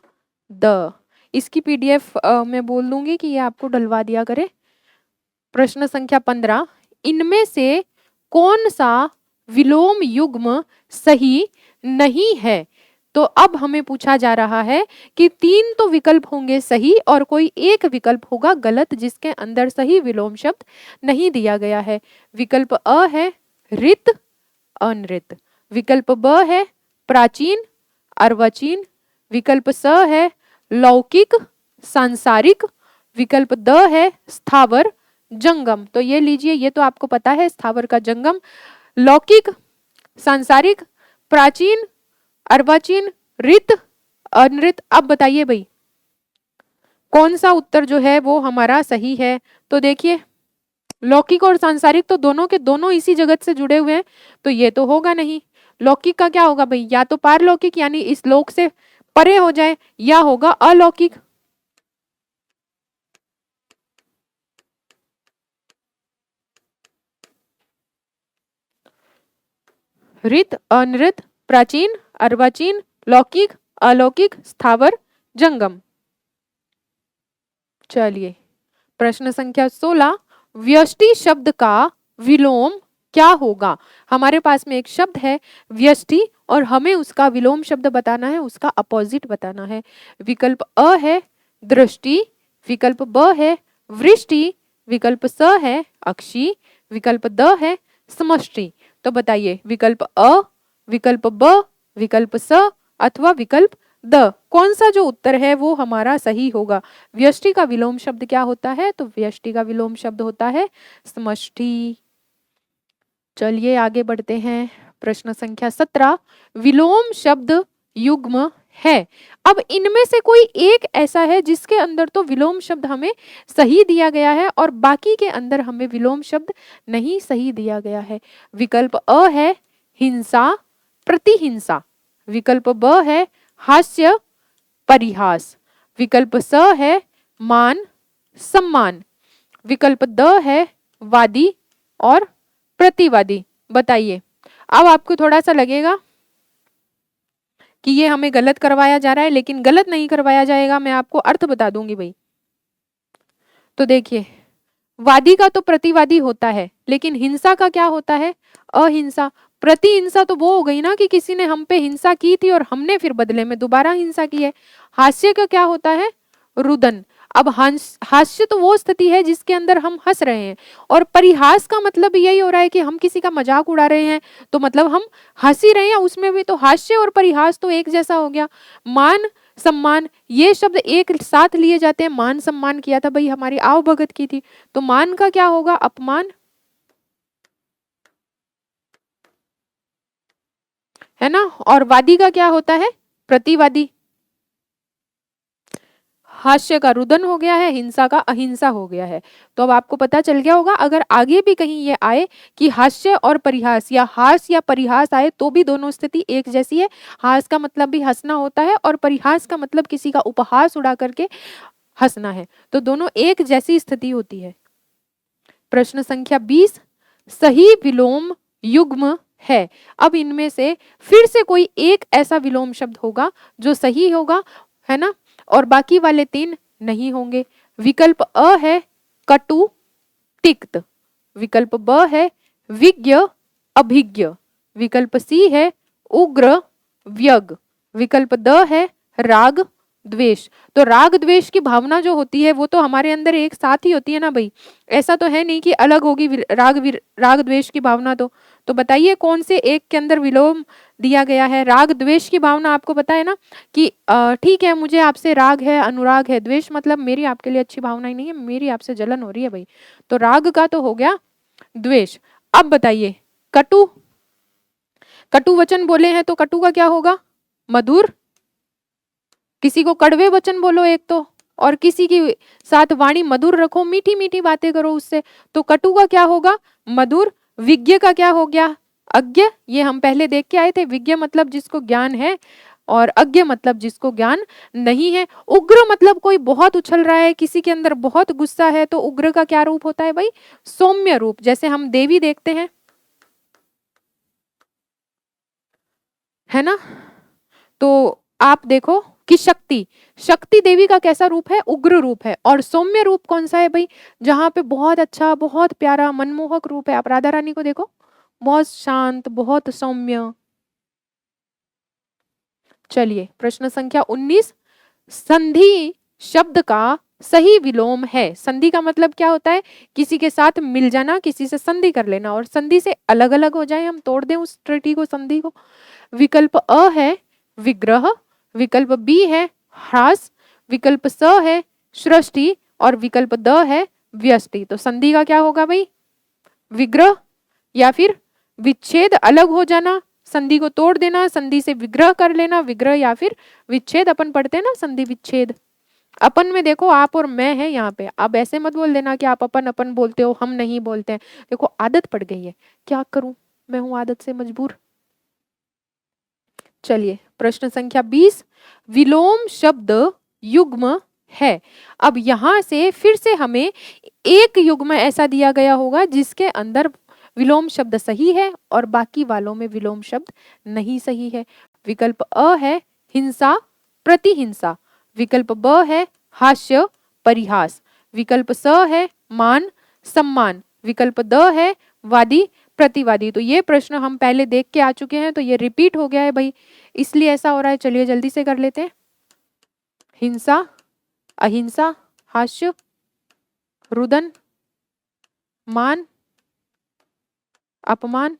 द। इसकी पीडीएफ मैं बोल दूंगी कि ये आपको डलवा दिया करे। प्रश्न संख्या 15, इनमें से कौन सा विलोम युग्म सही नहीं है? तो अब हमें पूछा जा रहा है कि 3 तो विकल्प होंगे सही और कोई एक विकल्प होगा गलत जिसके अंदर सही विलोम शब्द नहीं दिया गया है। विकल्प अ है ऋत अनृत, विकल्प ब है प्राचीन अर्वाचीन, विकल्प स है लौकिक सांसारिक, विकल्प द है स्थावर जंगम। तो ये लीजिए, ये तो आपको पता है स्थावर का जंगम, लौकिक सांसारिक प्राचीन अर्वाचीन ऋत अनृत। अब बताइए भाई कौन सा उत्तर जो है वो हमारा सही है। तो देखिए लौकिक और सांसारिक तो दोनों के दोनों इसी जगत से जुड़े हुए हैं, तो ये तो होगा नहीं। लौकिक का क्या होगा भाई, या तो पारलौकिक यानी इस लोक से परे हो जाए, या होगा अलौकिक। ऋत अनृत प्राचीन अर्वाचीन लौकिक अलौकिक स्थावर जंगम। चलिए प्रश्न संख्या 16, व्यष्टि शब्द का विलोम क्या होगा। हमारे पास में एक शब्द है व्यष्टि और हमें उसका विलोम शब्द बताना है, उसका अपोजिट बताना है। विकल्प अ है दृष्टि, विकल्प ब है वृष्टि, विकल्प स है अक्षी, विकल्प द है समष्टि। तो बताइए विकल्प अ, विकल्प ब, विकल्प स अथवा विकल्प द, कौन सा जो उत्तर है वो हमारा सही होगा। व्यष्टि का विलोम शब्द क्या होता है, तो व्यष्टि का विलोम शब्द होता है समष्टि। चलिए आगे बढ़ते हैं। प्रश्न संख्या 17, विलोम शब्द युग्म है। अब इनमें से कोई एक ऐसा है जिसके अंदर तो विलोम शब्द हमें सही दिया गया है और बाकी के अंदर हमें विलोम शब्द नहीं सही दिया गया है। विकल्प अ है हिंसा प्रतिहिंसा, विकल्प ब है हास्य परिहास, विकल्प स है मान सम्मान, विकल्प द है वादी और प्रतिवादी। बताइए अब आपको थोड़ा सा लगेगा कि ये हमें गलत करवाया जा रहा है, लेकिन गलत नहीं करवाया जाएगा, मैं आपको अर्थ बता दूंगी भाई। तो देखिए वादी का तो प्रतिवादी होता है, लेकिन हिंसा का क्या होता है अहिंसा। प्रतिहिंसा तो वो हो गई ना कि किसी ने हम पे हिंसा की थी और हमने फिर बदले में दोबारा हिंसा की है। हास्य का क्या होता है रुदन। अब हास्य तो वो स्थिति है जिसके अंदर हम हंस रहे हैं, और परिहास का मतलब यही हो रहा है कि हम किसी का मजाक उड़ा रहे हैं, तो मतलब हम हंस ही रहे हैं उसमें भी, तो हास्य और परिहास तो एक जैसा हो गया। मान सम्मान ये शब्द एक साथ लिए जाते हैं, मान सम्मान किया था भाई हमारी आव भगत की थी, तो मान का क्या होगा अपमान, है ना। और वादी का क्या होता है प्रतिवादी। हास्य का रुदन हो गया है, हिंसा का अहिंसा हो गया है। तो अब आपको पता चल गया होगा, अगर आगे भी कहीं ये आए कि हास्य और परिहास या हास या परिहास आए तो भी दोनों स्थिति एक जैसी है। हास का मतलब भी हंसना होता है और परिहास का मतलब किसी का उपहास उड़ा करके हंसना है, तो दोनों एक जैसी स्थिति होती है। प्रश्न संख्या 20, सही विलोम युग्म है। अब इनमें से फिर से कोई एक ऐसा विलोम शब्द होगा जो सही होगा, है ना, और बाकी वाले 3 नहीं होंगे। विकल्प अ है कटु तिक्त, विकल्प ब है विज्ञ अभिज्ञ, विकल्प सी है उग्र व्यग, विकल्प द है राग द्वेष। तो राग द्वेष की भावना जो होती है वो तो हमारे अंदर एक साथ ही होती है ना भाई, ऐसा तो है नहीं कि अलग होगी राग द्वेष की भावना। तो बताइए कौन से एक के अंदर विलोम दिया गया है। राग द्वेष की भावना आपको पता है ना कि ठीक है मुझे आपसे राग है अनुराग है, द्वेष मतलब मेरी आपके लिए अच्छी भावना ही नहीं है, मेरी आपसे जलन हो रही है भाई, तो राग का तो हो गया द्वेष। अब बताइए कटु, कटु वचन बोले हैं तो कटु का क्या होगा मधुर। किसी को कड़वे वचन बोलो एक तो, और किसी की साथ वाणी मधुर रखो, मीठी मीठी बातें करो उससे, तो कटु का क्या होगा मधुर। विज्ञ का क्या हो गया अज्ञ, ये हम पहले देख के आए थे, विज्ञ मतलब जिसको ज्ञान है और अज्ञ मतलब जिसको ज्ञान नहीं है। उग्र मतलब कोई बहुत उछल रहा है, किसी के अंदर बहुत गुस्सा है, तो उग्र का क्या रूप होता है भाई सौम्य रूप, जैसे हम देवी देखते हैं, है ना। तो आप देखो कि शक्ति, शक्ति देवी का कैसा रूप है उग्र रूप है, और सौम्य रूप कौन सा है भाई जहां पे बहुत अच्छा बहुत प्यारा मनमोहक रूप है। आप राधा रानी को देखो बहुत शांत बहुत सौम्य। चलिए प्रश्न संख्या 19, संधि शब्द का सही विलोम है। संधि का मतलब क्या होता है? किसी के साथ मिल जाना, किसी से संधि कर लेना, और संधि से अलग अलग हो जाए, हम तोड़ दें उस त्रुटि को, संधि को। विकल्प अ है विग्रह, विकल्प बी है ह्रास, विकल्प स है सृष्टि, और विकल्प द है व्यष्टि। तो संधि का क्या होगा भाई? विग्रह या फिर विच्छेद, अलग हो जाना, संधि को तोड़ देना, संधि से विग्रह कर लेना, विग्रह या फिर विच्छेद। अपन पढ़ते हैं ना संधि विच्छेद। अपन में देखो आप और मैं है यहाँ पे। अब ऐसे मत बोल देना कि आप अपन अपन बोलते हो, हम नहीं बोलते हैं। देखो आदत पड़ गई है, क्या करूं, मैं हूं आदत से मजबूर। चलिए प्रश्न संख्या 20, विलोम शब्द युग्म है। अब यहां से फिर से हमें एक युग्म ऐसा दिया गया होगा जिसके अंदर विलोम शब्द सही है और बाकी वालों में विलोम शब्द नहीं सही है। विकल्प अ है हिंसा प्रतिहिंसा, विकल्प ब है हास्य परिहास, विकल्प स है मान सम्मान, विकल्प द है वादी प्रतिवादी। तो ये प्रश्न हम पहले देख के आ चुके हैं, तो ये रिपीट हो गया है भाई, इसलिए ऐसा हो रहा है। चलिए जल्दी से कर लेते हैं। हिंसा, अहिंसा, हास्य, रुदन, मान, अपमान।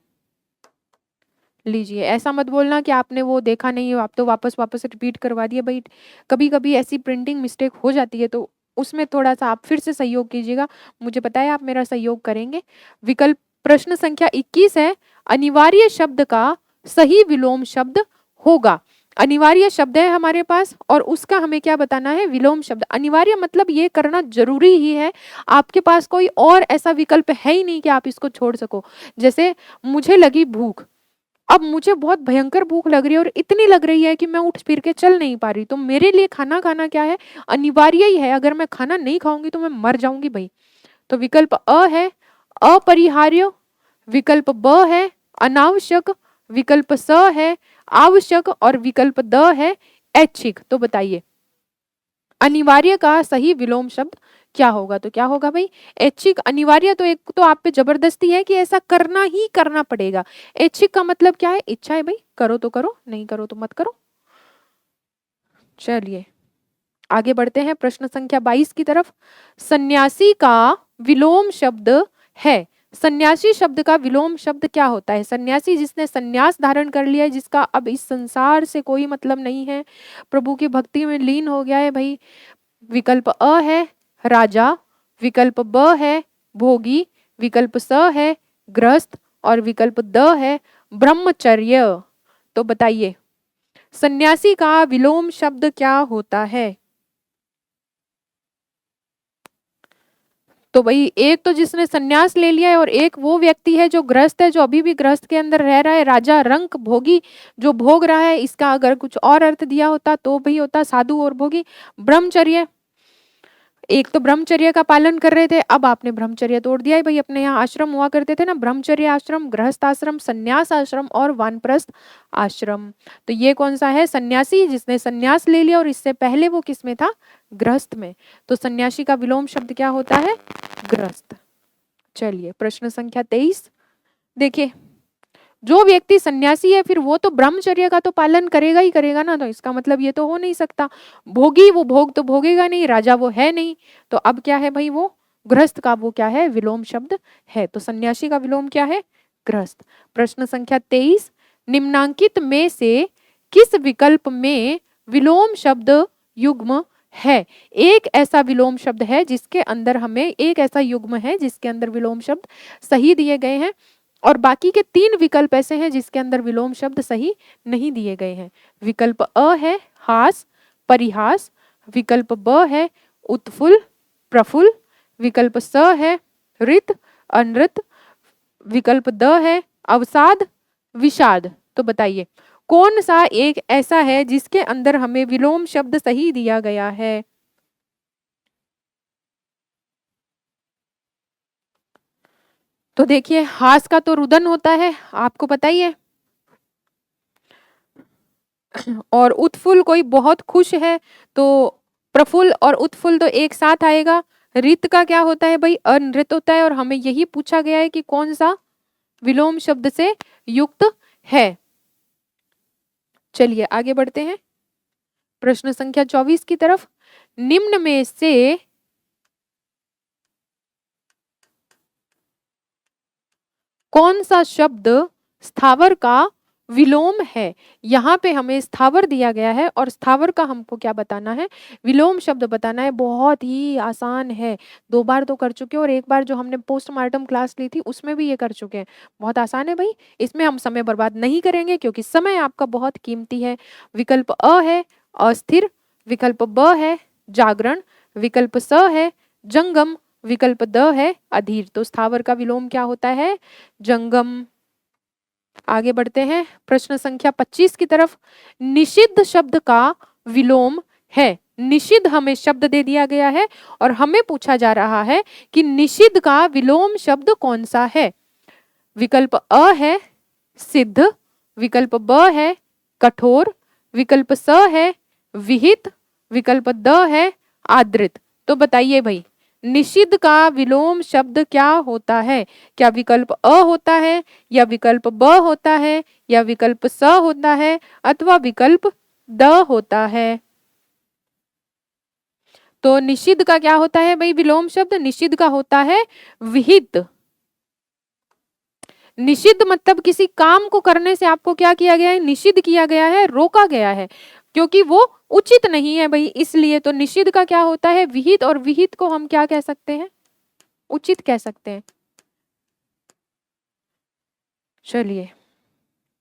लीजिए, ऐसा मत बोलना कि आपने वो देखा नहीं हो, आप तो वापस वापस रिपीट करवा दिए भाई। कभी कभी ऐसी प्रिंटिंग मिस्टेक हो जाती है, तो उसमें थोड़ा सा आप फिर से सहयोग कीजिएगा। मुझे पता है आप मेरा सहयोग करेंगे। विकल्प प्रश्न संख्या 21 है, अनिवार्य शब्द का सही विलोम शब्द होगा। अनिवार्य शब्द है हमारे पास और उसका हमें क्या बताना है? विलोम शब्द। अनिवार्य मतलब ये करना जरूरी ही है, आपके पास कोई और ऐसा विकल्प है ही नहीं कि आप इसको छोड़ सको। जैसे मुझे लगी भूख, अब मुझे बहुत भयंकर भूख लग रही है और इतनी लग रही है कि मैं उठ फिर के चल नहीं पा रही, तो मेरे लिए खाना खाना क्या है? अनिवार्य ही है। अगर मैं खाना नहीं खाऊंगी तो मैं मर जाऊंगी भाई। तो विकल्प अ है अपरिहार्य, विकल्प ब है अनावश्यक, विकल्प स है आवश्यक, और विकल्प द है ऐच्छिक। तो बताइए अनिवार्य का सही विलोम शब्द क्या होगा? तो क्या होगा भाई? ऐच्छिक। अनिवार्य तो एक तो आप पे जबरदस्ती है कि ऐसा करना ही करना पड़ेगा। ऐच्छिक का मतलब क्या है? इच्छा है भाई, करो तो करो, नहीं करो तो मत करो। चलिए आगे बढ़ते हैं प्रश्न संख्या 22 की तरफ। सन्यासी का विलोम शब्द है। सन्यासी शब्द का विलोम शब्द क्या होता है? सन्यासी जिसने सन्यास धारण कर लिया है, जिसका अब इस संसार से कोई मतलब नहीं है, प्रभु की भक्ति में लीन हो गया है भाई। विकल्प अ है राजा, विकल्प ब है भोगी, विकल्प स है गृहस्थ, और विकल्प द है ब्रह्मचर्य। तो बताइए सन्यासी का विलोम शब्द क्या होता है? तो भाई एक तो जिसने सन्यास ले लिया है और एक वो व्यक्ति है जो गृहस्थ है, जो अभी भी गृहस्थ के अंदर रह रहा है। राजा रंक भोगी जो भोग रहा है, इसका अगर कुछ और अर्थ दिया होता तो भी होता साधु और भोगी। ब्रह्मचर्य, एक तो ब्रह्मचर्य का पालन कर रहे थे, अब आपने ब्रह्मचर्य तोड़ दिया है भाई। अपने यहाँ आश्रम हुआ करते थे ना, ब्रह्मचर्य आश्रम, गृहस्थ आश्रम, संन्यास आश्रम और वानप्रस्थ आश्रम। तो ये कौन सा है? सन्यासी जिसने सन्यास ले लिया, और इससे पहले वो किस में था? गृहस्थ में। तो सन्यासी का विलोम शब्द क्या होता है? गृहस्थ। चलिए प्रश्न संख्या 23 देखिए, जो व्यक्ति सन्यासी है फिर वो तो ब्रह्मचर्य का तो पालन करेगा ही करेगा ना, तो इसका मतलब ये तो हो नहीं सकता। भोगी, वो भोग तो भोगेगा नहीं, राजा वो है नहीं, तो अब क्या है भाई? वो गृहस्थ का वो क्या है? विलोम शब्द है। तो सन्यासी का विलोम क्या है? गृहस्थ। प्रश्न संख्या 23, निम्नांकित में से किस विकल्प में विलोम शब्द युग्म है? एक ऐसा विलोम शब्द है जिसके अंदर हमें, एक ऐसा युग्म है जिसके अंदर विलोम शब्द सही दिए गए हैं, और बाकी के 3 विकल्प ऐसे हैं जिसके अंदर विलोम शब्द सही नहीं दिए गए हैं। विकल्प अ है हास परिहास, विकल्प ब है उत्फुल प्रफुल्ल, विकल्प स है ऋत अनृत, विकल्प द है अवसाद विषाद। तो बताइए कौन सा एक ऐसा है जिसके अंदर हमें विलोम शब्द सही दिया गया है? तो देखिए हास का तो रुदन होता है, आपको पता ही है, और उत्फुल्ल कोई बहुत खुश है, तो प्रफुल्ल और उत्फुल्ल तो एक साथ आएगा। रित का क्या होता है भाई? अनृत होता है, और हमें यही पूछा गया है कि कौन सा विलोम शब्द से युक्त है। चलिए आगे बढ़ते हैं प्रश्न संख्या 24 की तरफ। निम्न में से कौन सा शब्द स्थावर का विलोम है? यहाँ पे हमें स्थावर दिया गया है और स्थावर का हमको क्या बताना है? विलोम शब्द बताना है। बहुत ही आसान है, 2 बार तो कर चुके हैं और एक बार जो हमने पोस्टमार्टम क्लास ली थी उसमें भी ये कर चुके हैं। बहुत आसान है भाई, इसमें हम समय बर्बाद नहीं करेंगे क्योंकि समय आपका बहुत कीमती है। विकल्प अ है अस्थिर, विकल्प ब है जागरण, विकल्प स है जंगम, विकल्प द है अधीर। तो स्थावर का विलोम क्या होता है? जंगम। आगे बढ़ते हैं प्रश्न संख्या 25 की तरफ। निषिद्ध शब्द का विलोम है। निषिद्ध हमें शब्द दे दिया गया है और हमें पूछा जा रहा है कि निषिद्ध का विलोम शब्द कौन सा है? विकल्प अ है सिद्ध, विकल्प ब है कठोर, विकल्प स है विहित, विकल्प द है आदृत। तो बताइए भाई, निषिद्ध का विलोम शब्द क्या होता है? क्या विकल्प अ होता है या विकल्प ब होता है या विकल्प स होता है अथवा विकल्प द होता है? तो निषिद्ध का क्या होता है भाई विलोम शब्द? निषिद्ध का होता है विहित। निषिद्ध मतलब किसी काम को करने से आपको क्या किया गया है? निषिद्ध किया गया है, रोका गया है, क्योंकि वो उचित नहीं है भाई, इसलिए। तो निषिद्ध का क्या होता है? विहित। और विहित को हम क्या कह सकते हैं? उचित कह सकते हैं। चलिए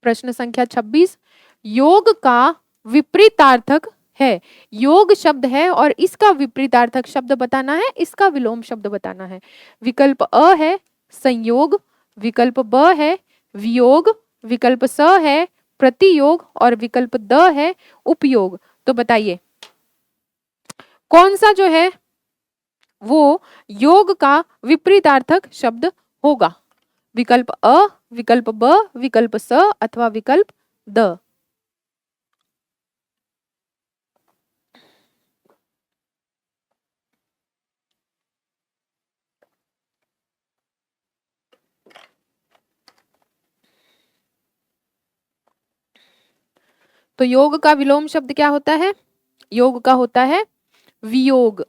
प्रश्न संख्या 26। योग का विपरीतार्थक है। योग शब्द है और इसका विपरीतार्थक शब्द बताना है, इसका विलोम शब्द बताना है। विकल्प अ है संयोग, विकल्प ब है वियोग, विकल्प स है प्रतियोग और विकल्प द है उपयोग। तो बताइए कौन सा जो है वो योग का विपरीतार्थक शब्द होगा? विकल्प अ, विकल्प ब, विकल्प स अथवा विकल्प द। तो योग का विलोम शब्द क्या होता है? योग का होता है वियोग।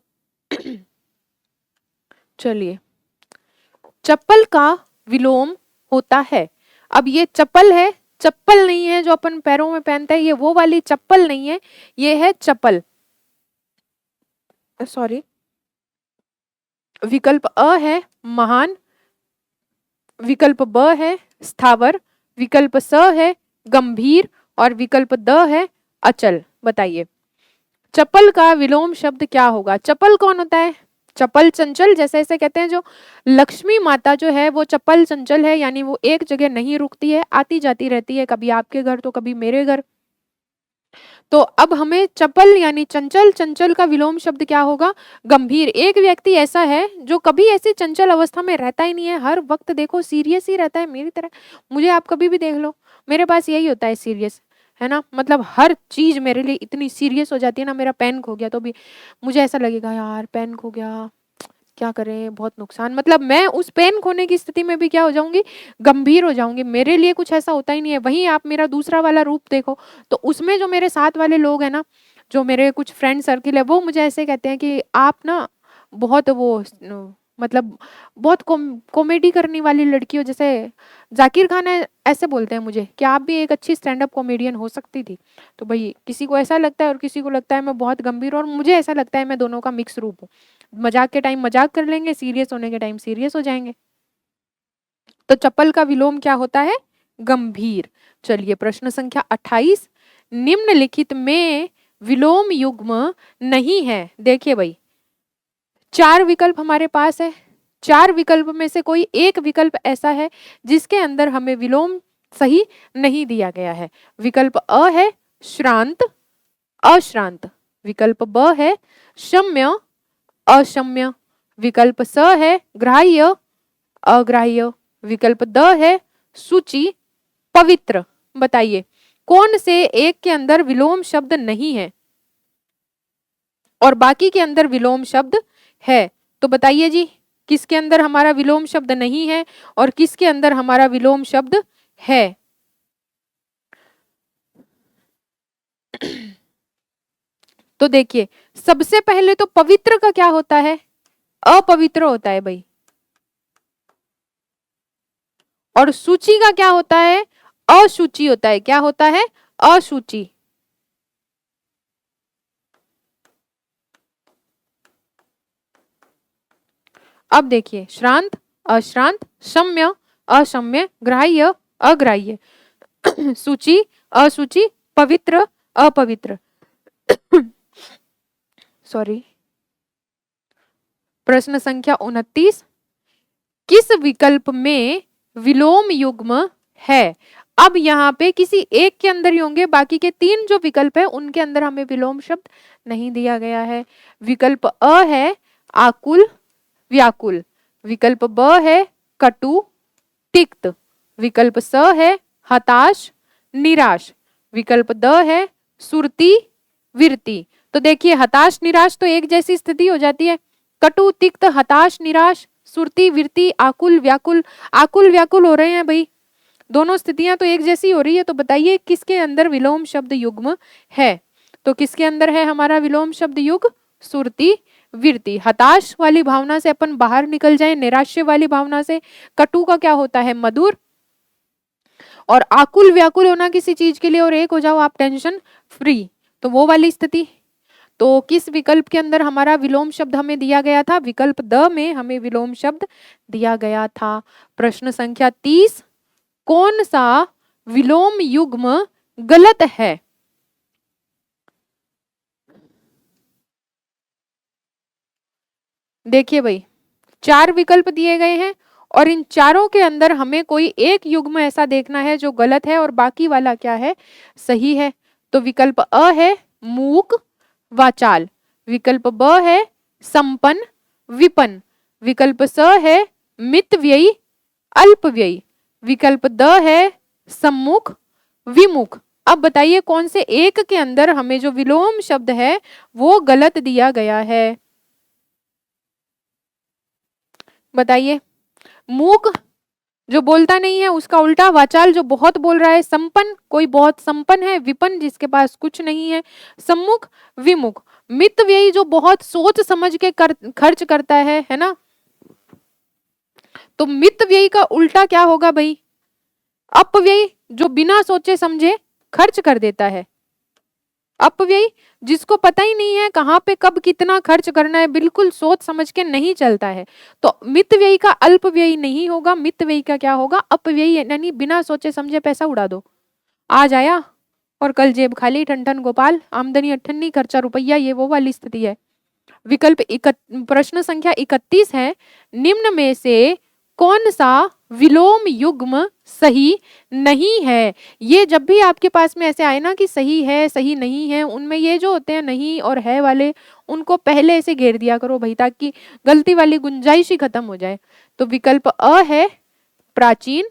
चलिए चप्पल का विलोम होता है। अब ये चप्पल है, चप्पल नहीं है जो अपन पैरों में पहनते हैं, ये वो वाली चप्पल नहीं है, ये है चप्पल। सॉरी। विकल्प अ है महान, विकल्प ब है स्थावर, विकल्प स है गंभीर और विकल्प द है अचल। बताइए चप्पल का विलोम शब्द क्या होगा? चप्पल कौन होता है? चपल चंचल, जैसे ऐसे कहते हैं जो लक्ष्मी माता जो है वो चपल चंचल है, यानी वो एक जगह नहीं रुकती है, आती जाती रहती है, कभी आपके घर तो कभी मेरे घर। तो अब हमें चपल यानी चंचल, चंचल का विलोम शब्द क्या होगा? गंभीर। एक व्यक्ति ऐसा है जो कभी ऐसी चंचल अवस्था में रहता ही नहीं है, हर वक्त देखो सीरियस ही रहता है मेरी तरह। मुझे आप कभी भी देख लो, मेरे पास यही होता है सीरियस, है ना। मतलब हर चीज मेरे लिए इतनी सीरियस हो जाती है ना। मेरा पेन खो गया तो भी मुझे ऐसा लगेगा यार पेन खो गया, क्या करें, बहुत नुकसान। मतलब मैं उस पेन खोने की स्थिति में भी क्या हो जाऊंगी? गंभीर हो जाऊंगी। मेरे लिए कुछ ऐसा होता ही नहीं है। वहीं आप मेरा दूसरा वाला रूप देखो, तो उसमें जो मेरे साथ वाले लोग हैं ना, जो मेरे कुछ फ्रेंड सर्किल है, वो मुझे ऐसे कहते हैं कि आप ना बहुत वो मतलब बहुत कॉमेडी करने वाली लड़की हो। जैसे जाकिर खान है, ऐसे बोलते हैं मुझे कि आप भी एक अच्छी स्टैंड अप कॉमेडियन हो सकती थी। तो भाई किसी को ऐसा लगता है और किसी को लगता है मैं बहुत गंभीर, और मुझे ऐसा लगता है मैं दोनों का मिक्स रूप हूँ। मजाक के टाइम मजाक कर लेंगे, सीरियस होने के टाइम सीरियस हो जाएंगे। तो चप्पल का विलोम क्या होता है? गंभीर। चलिए प्रश्न संख्या 28। निम्नलिखित में विलोम युग्म नहीं है। देखिए भाई 4 विकल्प हमारे पास है, 4 विकल्प में से कोई एक विकल्प ऐसा है जिसके अंदर हमें विलोम सही नहीं दिया गया है। विकल्प अ है श्रांत अश्रांत, विकल्प ब है शम्य अशम्य, विकल्प स है ग्राह्य अग्राह्य, विकल्प द है सूची पवित्र। बताइए कौन से एक के अंदर विलोम शब्द नहीं है और बाकी के अंदर विलोम शब्द है? तो बताइए जी किसके अंदर हमारा विलोम शब्द नहीं है और किसके अंदर हमारा विलोम शब्द है? तो देखिए सबसे पहले तो पवित्र का क्या होता है, अपवित्र होता है भाई। और सूची का क्या होता है, अशुचि होता है। क्या होता है, अशुचि। अब देखिए श्रांत, अश्रांत, सम्य, अशम्य, ग्राह्य, अग्राह्य, सूची, असूची, पवित्र, अपवित्र। सॉरी। प्रश्न संख्या 29, किस विकल्प में विलोम युग्म है। अब यहाँ पे किसी एक के अंदर ही होंगे, बाकी के 3 जो विकल्प है उनके अंदर हमें विलोम शब्द नहीं दिया गया है। विकल्प अ है आकुल व्याकुल, विकल्प ब है कटु तिक्त, विकल्प स है हताश निराश, विकल्प द है सुरती विरती। तो देखिए हताश निराश तो एक जैसी स्थिति हो जाती है, कटु तिक्त हताश निराश सुरती विरती आकुल व्याकुल हो रहे हैं भाई, दोनों स्थितियां तो एक जैसी हो रही है। तो बताइए किसके अंदर विलोम शब्द युग्म है। तो किसके अंदर है हमारा विलोम शब्द युग, सुरती विरती। हताश वाली भावना से अपन बाहर निकल जाए, निराश्य वाली भावना से। कटु का क्या होता है, मधुर। और आकुल व्याकुल होना किसी चीज के लिए, और एक हो जाओ आप टेंशन फ्री, तो वो वाली स्थिति। तो किस विकल्प के अंदर हमारा विलोम शब्द हमें दिया गया था, विकल्प द में हमें विलोम शब्द दिया गया था। प्रश्न संख्या 30, कौन सा विलोम युग्म गलत है। देखिए भाई 4 विकल्प दिए गए हैं और इन चारों के अंदर हमें कोई एक युग्म ऐसा देखना है जो गलत है और बाकी वाला क्या है, सही है। तो विकल्प अ है मूक वाचाल, विकल्प ब है संपन्न विपन्न, विकल्प स है मित व्ययी अल्प व्ययी, विकल्प द है सम्मुख विमुख। अब बताइए कौन से एक के अंदर हमें जो विलोम शब्द है वो गलत दिया गया है, बताइए। मूक जो बोलता नहीं है उसका उल्टा, वाचाल जो बहुत बोल रहा है, संपन्न कोई बहुत संपन्न है, विपन्न जिसके पास कुछ नहीं है, सम्मुख विमुख, मित व्ययी जो बहुत सोच समझ के खर्च करता है ना। तो मित व्ययी का उल्टा क्या होगा भाई, अपव्ययी जो बिना सोचे समझे खर्च कर देता है। अपव्ययी जिसको पता ही नहीं है कहाँ पे कब कितना खर्च करना है, बिल्कुल सोच समझ के नहीं चलता है। तो मित व्ययी का अल्प व्ययी नहीं होगा, मित व्ययी का क्या होगा, अपव्ययी, यानी बिना सोचे समझे पैसा उड़ा दो, आज आया और कल जेब खाली, ठन ठन गोपाल, आमदनी अठन्नी खर्चा रुपया, ये वो वाली स्थिति है। विकल्प प्रश्न संख्या 31 है, निम्न में से कौन सा विलोम युग्म सही नहीं है। ये जब भी आपके पास में ऐसे आए ना कि सही है सही नहीं है, उनमें ये जो होते हैं नहीं और है वाले, उनको पहले ऐसे घेर दिया करो भाई, ताकि गलती वाली गुंजाइश ही खत्म हो जाए। तो विकल्प अ है प्राचीन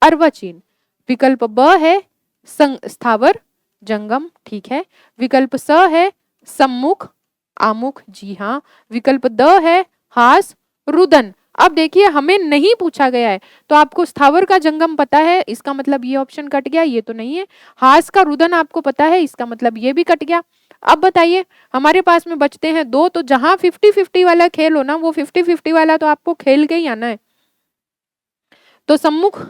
अर्वाचीन, विकल्प ब है स्थावर जंगम, ठीक है, विकल्प स है सम्मुख आमुख, जी हाँ, विकल्प द है हास रुदन। अब देखिए हमें नहीं पूछा गया है, तो आपको स्थावर का जंगम पता है, इसका मतलब ये ऑप्शन कट गया, ये तो नहीं है। हास का रुदन आपको पता है, इसका मतलब ये भी कट गया। अब बताइए हमारे पास में बचते हैं 2, तो जहां 50-50 वाला खेल हो ना, वो 50-50 वाला तो आपको खेल के ही आना है। तो सम्मुख,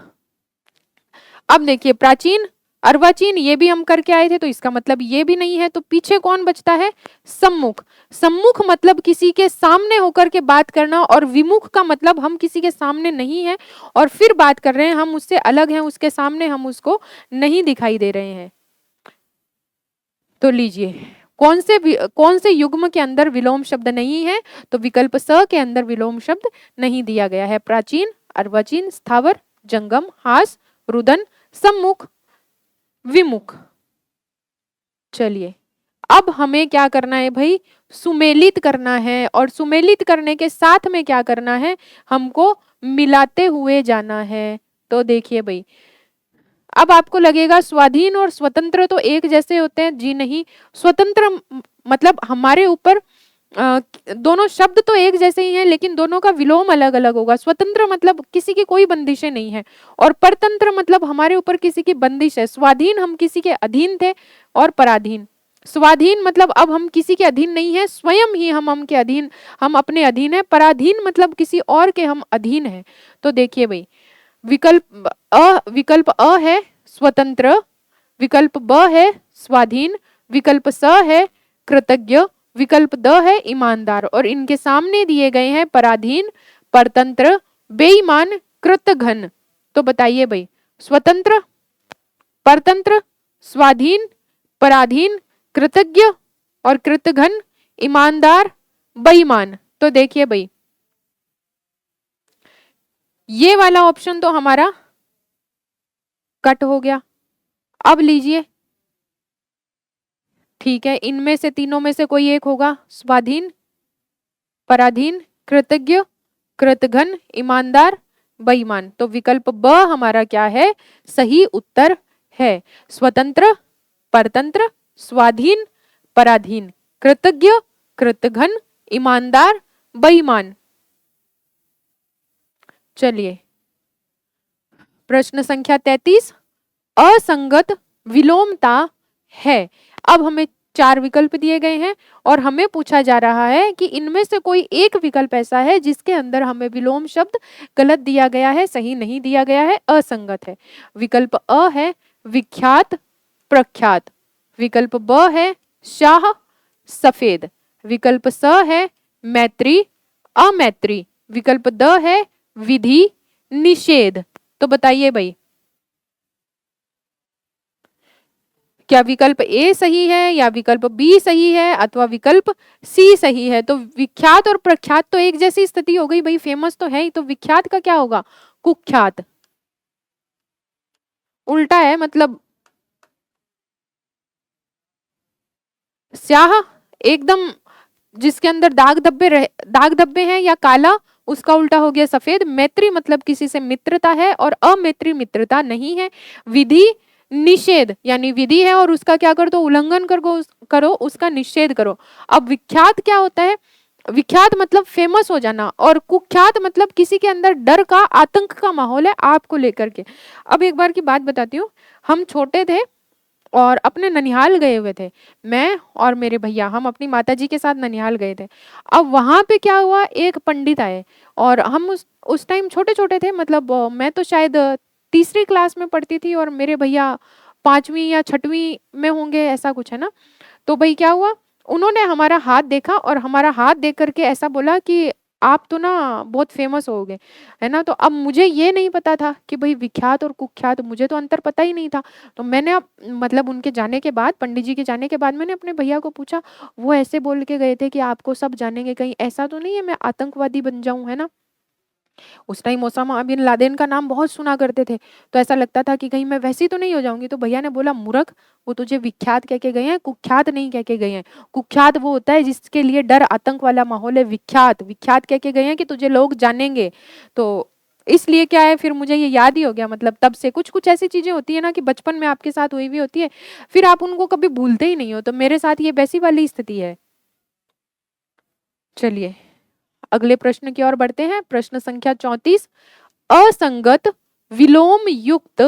अब देखिए प्राचीन अर्वाचीन ये भी हम करके आए थे, तो इसका मतलब ये भी नहीं है। तो पीछे कौन बचता है, सम्मुख। सम्मुख मतलब किसी के सामने होकर के बात करना, और विमुख का मतलब हम किसी के सामने नहीं है और फिर बात कर रहे हैं, हम उससे अलग हैं, उसके सामने हम उसको नहीं दिखाई दे रहे हैं। तो लीजिए कौन से युग्म के अंदर विलोम शब्द नहीं है। तो विकल्प स के अंदर विलोम शब्द नहीं दिया गया है, प्राचीन अर्वाचीन स्थावर जंगम हास रुदन सम्मुख विमुख। चलिए अब हमें क्या करना है भाई, सुमेलित करना है, और सुमेलित करने के साथ में क्या करना है, हमको मिलाते हुए जाना है। तो देखिए भाई अब आपको लगेगा स्वाधीन और स्वतंत्र तो एक जैसे होते हैं, जी नहीं। स्वतंत्र मतलब हमारे ऊपर दोनों शब्द तो एक जैसे ही हैं, लेकिन दोनों का विलोम अलग अलग होगा। स्वतंत्र मतलब किसी की कोई बंदिशें नहीं है, और परतंत्र मतलब हमारे ऊपर किसी की बंदिश है। स्वाधीन हम किसी के अधीन थे और पराधीन, स्वाधीन मतलब अब हम किसी के अधीन नहीं है, स्वयं ही हम के अधीन, हम अपने अधीन है। पराधीन मतलब किसी और के हम अधीन है। तो देखिए भाई, विकल्प अ है स्वतंत्र, विकल्प ब है स्वाधीन, विकल्प स है कृतज्ञ, विकल्प द है ईमानदार। और इनके सामने दिए गए हैं पराधीन, परतंत्र, बेईमान, कृतघ्न। तो बताइए भाई, स्वतंत्र, परतंत्र, स्वाधीन, पराधीन, कृतज्ञ और कृतघ्न, ईमानदार, बेईमान। तो देखिए भाई, ये वाला ऑप्शन तो हमारा कट हो गया। अब लीजिए, ठीक है, इनमें से तीनों में से कोई एक होगा, स्वाधीन, पराधीन, कृतज्ञ, कृतघ्न, ईमानदार, बेईमान। तो विकल्प ब हमारा क्या है, सही उत्तर है। स्वतंत्र, परतंत्र, स्वाधीन, पराधीन, कृतज्ञ, कृतघ्न, ईमानदार, बेईमान। चलिए, प्रश्न संख्या 33, असंगत विलोमता है। अब हमें 4 विकल्प दिए गए हैं और हमें पूछा जा रहा है कि इनमें से कोई एक विकल्प ऐसा है जिसके अंदर हमें विलोम शब्द गलत दिया गया है, सही नहीं दिया गया है, असंगत है। विकल्प अ है विख्यात, प्रख्यात, विकल्प ब है शाह, सफेद, विकल्प स है मैत्री, अमैत्री, विकल्प द है विधि, निषेध। तो बताइए भाई, क्या विकल्प ए सही है या विकल्प बी सही है अथवा विकल्प सी सही है? तो विख्यात और प्रख्यात तो एक जैसी स्थिति हो गई भाई, फेमस तो है ही, तो विख्यात का क्या होगा, कुख्यात। उल्टा है, मतलब स्याह एकदम जिसके अंदर दाग धब्बे हैं या काला, उसका उल्टा हो गया सफेद। मैत्री मतलब किसी से मित्रता है और अमैत्री मित्रता नहीं है। विधि, निषेध यानी विधि है और उसका क्या कर दो, उल्लंघन करो, उसका निषेध करो। अब विख्यात क्या होता है, विख्यात मतलब फेमस हो जाना, और कुख्यात मतलब किसी के अंदर डर का, आतंक का माहौल है आपको लेकर के। अब एक बार की बात बताती हूँ, हम छोटे थे और अपने ननिहाल गए हुए थे, मैं और मेरे भैया, हम अपनी माताजी के साथ ननिहाल गए थे। अब वहां पे क्या हुआ, एक पंडित आए और हम उस टाइम छोटे छोटे थे, मतलब मैं तो शायद तीसरी क्लास में पढ़ती थी और मेरे भैया 5वीं या 6वीं में होंगे, ऐसा कुछ है ना। तो भाई क्या हुआ, उन्होंने हमारा हाथ देखा और हमारा हाथ देख करके ऐसा बोला कि आप तो ना बहुत फेमस हो गए, है ना। तो अब मुझे ये नहीं पता था कि भाई विख्यात और कुख्यात, मुझे तो अंतर पता ही नहीं था। तो मैंने अब मतलब उनके जाने के बाद, पंडित जी के जाने के बाद, मैंने अपने भैया को पूछा, वो ऐसे बोल के गए थे कि आपको सब जानेंगे, कहीं ऐसा तो नहीं है मैं आतंकवादी बन जाऊं, है ना। उस टाइम ओसामा बिन लादेन का नाम बहुत सुना करते थे, तो ऐसा लगता था कि कहीं मैं वैसी तो नहीं हो जाऊंगी। तो भैया ने बोला, मूर्ख, वो तुझे विख्यात कह के गए हैं, कुख्यात नहीं कह के गए हैं। कुख्यात वो होता है जिसके लिए डर, आतंक वाला माहौल है। विख्यात विख्यात कह के गए हैं कि तुझे लोग जानेंगे। तो इसलिए क्या है, फिर मुझे ये याद ही हो गया। मतलब तब से कुछ कुछ ऐसी चीजें होती है ना कि बचपन में आपके साथ हुई भी होती है, फिर आप उनको कभी भूलते ही नहीं हो। तो मेरे साथ ये वैसी वाली स्थिति है। चलिए, अगले प्रश्न की ओर बढ़ते हैं। प्रश्न संख्या 34, असंगत विलोम युक्त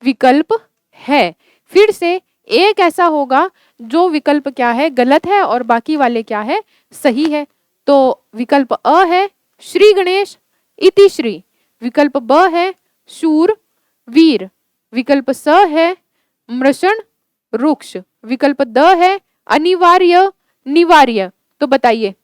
विकल्प है। फिर से एक ऐसा होगा जो विकल्प क्या है, गलत है, और बाकी वाले क्या है, सही है। तो विकल्प अ है श्री गणेश, इति श्री, विकल्प ब है शूर, वीर, विकल्प स है मृषण, रुक्ष, विकल्प द है अनिवार्य, निवार्य। तो बताइए,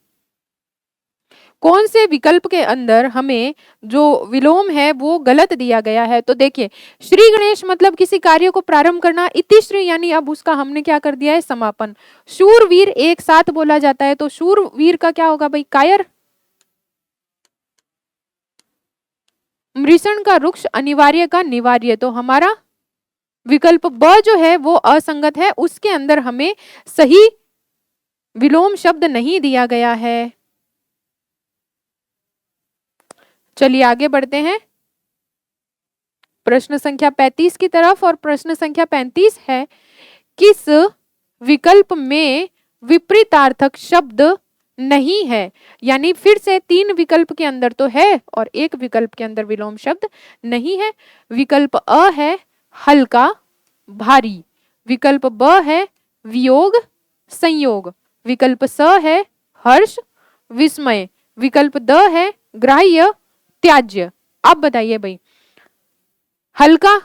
कौन से विकल्प के अंदर हमें जो विलोम है वो गलत दिया गया है? तो देखिए, श्री गणेश मतलब किसी कार्य को प्रारंभ करना, इति श्री यानी अब उसका हमने क्या कर दिया है, समापन। शूरवीर एक साथ बोला जाता है, तो शूरवीर का क्या होगा भाई, कायर। मृषण का रुक्ष, अनिवार्य का निवार्य। तो हमारा विकल्प ब जो है वो असंगत है, उसके अंदर हमें सही विलोम शब्द नहीं दिया गया है। चलिए आगे बढ़ते हैं प्रश्न संख्या 35 की तरफ। और प्रश्न संख्या 35 है, किस विकल्प में विपरीतार्थक शब्द नहीं है? यानी फिर से 3 विकल्प के अंदर तो है और एक विकल्प के अंदर विलोम शब्द नहीं है। विकल्प अ है हल्का, भारी, विकल्प ब है वियोग, संयोग, विकल्प स है हर्ष विस्मय, विकल्प द है ग्राह्य त्याज्य। अब बताइए भाई, हल्का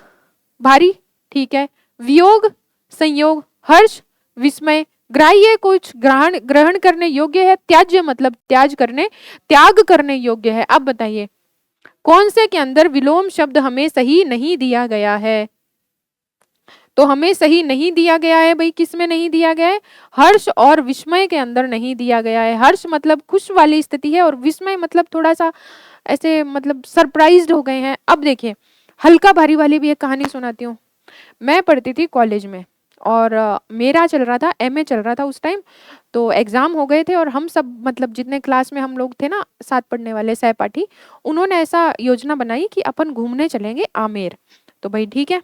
भारी, ठीक है, वियोग संयोग, हर्ष विस्मय, ग्राह्य कुछ ग्रहण ग्रहण करने योग्य है, त्याज्य मतलब त्याग करने योग्य है। अब बताइए कौन से के अंदर विलोम शब्द हमें सही नहीं दिया गया है? तो हमें सही नहीं दिया गया है भाई, किस में नहीं दिया गया है? हर्ष और विस्मय के अंदर नहीं दिया गया है। हर्ष मतलब खुश वाली स्थिति है और विस्मय मतलब थोड़ा सा ऐसे मतलब सरप्राइज्ड हो गए हैं। अब देखिए हल्का भारी वाली भी एक कहानी सुनाती हूँ। मैं पढ़ती थी कॉलेज में और मेरा चल रहा था, एमए चल रहा था उस टाइम। तो एग्जाम हो गए थे और हम सब मतलब जितने क्लास में हम लोग थे ना साथ पढ़ने वाले सहपाठी, उन्होंने ऐसा योजना बनाई कि अपन घूमने चलेंगे आमेर। तो भाई ठीक है,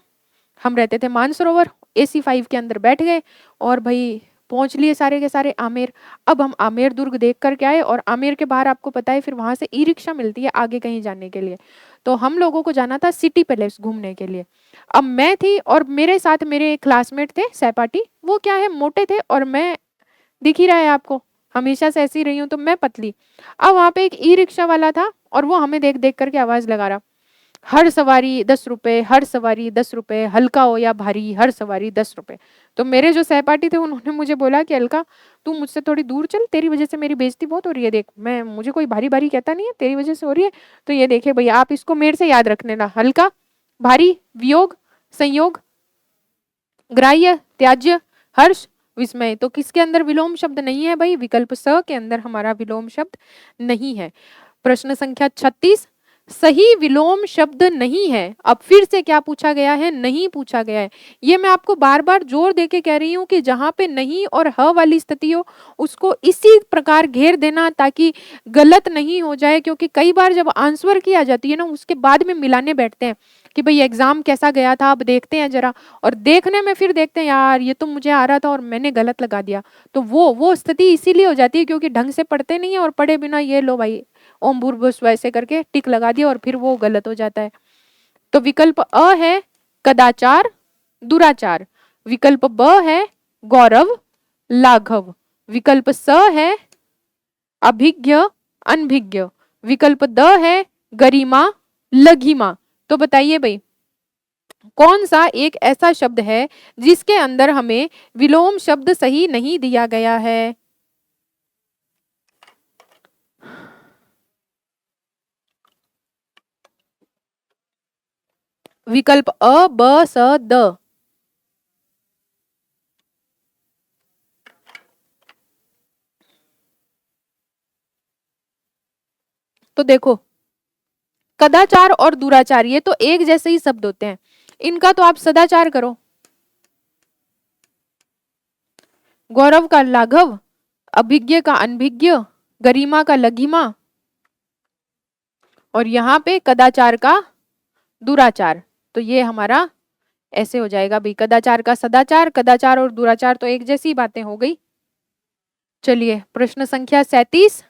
हम रहते थे मानसरोवर, AC5 के अंदर बैठ गए और भाई पहुंच लिए सारे के सारे आमेर। अब हम आमेर दुर्ग देख करके आए और आमेर के बाहर आपको पता है फिर वहां से ई-रिक्शा मिलती है आगे कहीं जाने के लिए। तो हम लोगों को जाना था सिटी पैलेस घूमने के लिए। अब मैं थी और मेरे साथ मेरे क्लासमेट थे सहपाठी, वो क्या है मोटे थे और मैं, दिख ही रहा है आपको, हमेशा से ऐसी रही हूँ तो मैं पतली। अब वहां पे एक ई-रिक्शा वाला था और वो हमें देख देख करके आवाज लगा रहा, हर सवारी 10 रुपए, हर सवारी 10 रुपए, हल्का हो या भारी हर सवारी 10 रुपए। तो मेरे जो सहपाठी थे उन्होंने मुझे बोला कि अलका तू मुझसे थोड़ी दूर चल, तेरी वजह से मेरी बेइज्जती बहुत हो रही है, देख मैं, मुझे कोई भारी भारी कहता नहीं है, तेरी वजह से हो रही है। तो ये देखिए भैया आप इसको मेरे से याद रख लेना, हल्का भारी वियोग संयोग ग्राह्य त्याज्य हर्ष विस्मय। तो किसके अंदर विलोम शब्द नहीं है भाई? विकल्प स के अंदर हमारा विलोम शब्द नहीं है। प्रश्न संख्या 36, सही विलोम शब्द नहीं है। अब फिर से क्या पूछा गया है? नहीं पूछा गया है। ये मैं आपको बार बार जोर देके कह रही हूँ कि जहां पे नहीं और ह वाली स्थिति हो उसको इसी प्रकार घेर देना ताकि गलत नहीं हो जाए, क्योंकि कई बार जब आंसर की आ जाती है ना उसके बाद में मिलाने बैठते हैं कि भाई एग्जाम कैसा गया था, अब देखते हैं जरा, और देखने में फिर देखते हैं यार ये तो मुझे आ रहा था और मैंने गलत लगा दिया। तो वो स्थिति इसीलिए हो जाती है क्योंकि ढंग से पढ़ते नहीं है और पढ़े बिना ये लो भाई ओम भूर्भुवस्सुः वैसे करके टिक लगा दिया और फिर वो गलत हो जाता है। तो विकल्प अ है कदाचार दुराचार, विकल्प ब है गौरव लाघव, विकल्प स है अभिज्ञ अनभिज्ञ, विकल्प द है गरिमा लघिमा। तो बताइए भाई कौन सा एक ऐसा शब्द है जिसके अंदर हमें विलोम शब्द सही नहीं दिया गया है? विकल्प अ ब स द। तो देखो कदाचार और दुराचार ये तो एक जैसे ही शब्द होते हैं, इनका तो आप सदाचार करो। गौरव का लाघव, अभिज्ञ का अनभिज्ञ, गरिमा का लघिमा, और यहाँ पे कदाचार का दुराचार। तो ये हमारा ऐसे हो जाएगा भाई, कदाचार का सदाचार, कदाचार और दुराचार तो एक जैसी बातें हो गई। चलिए प्रश्न संख्या 37,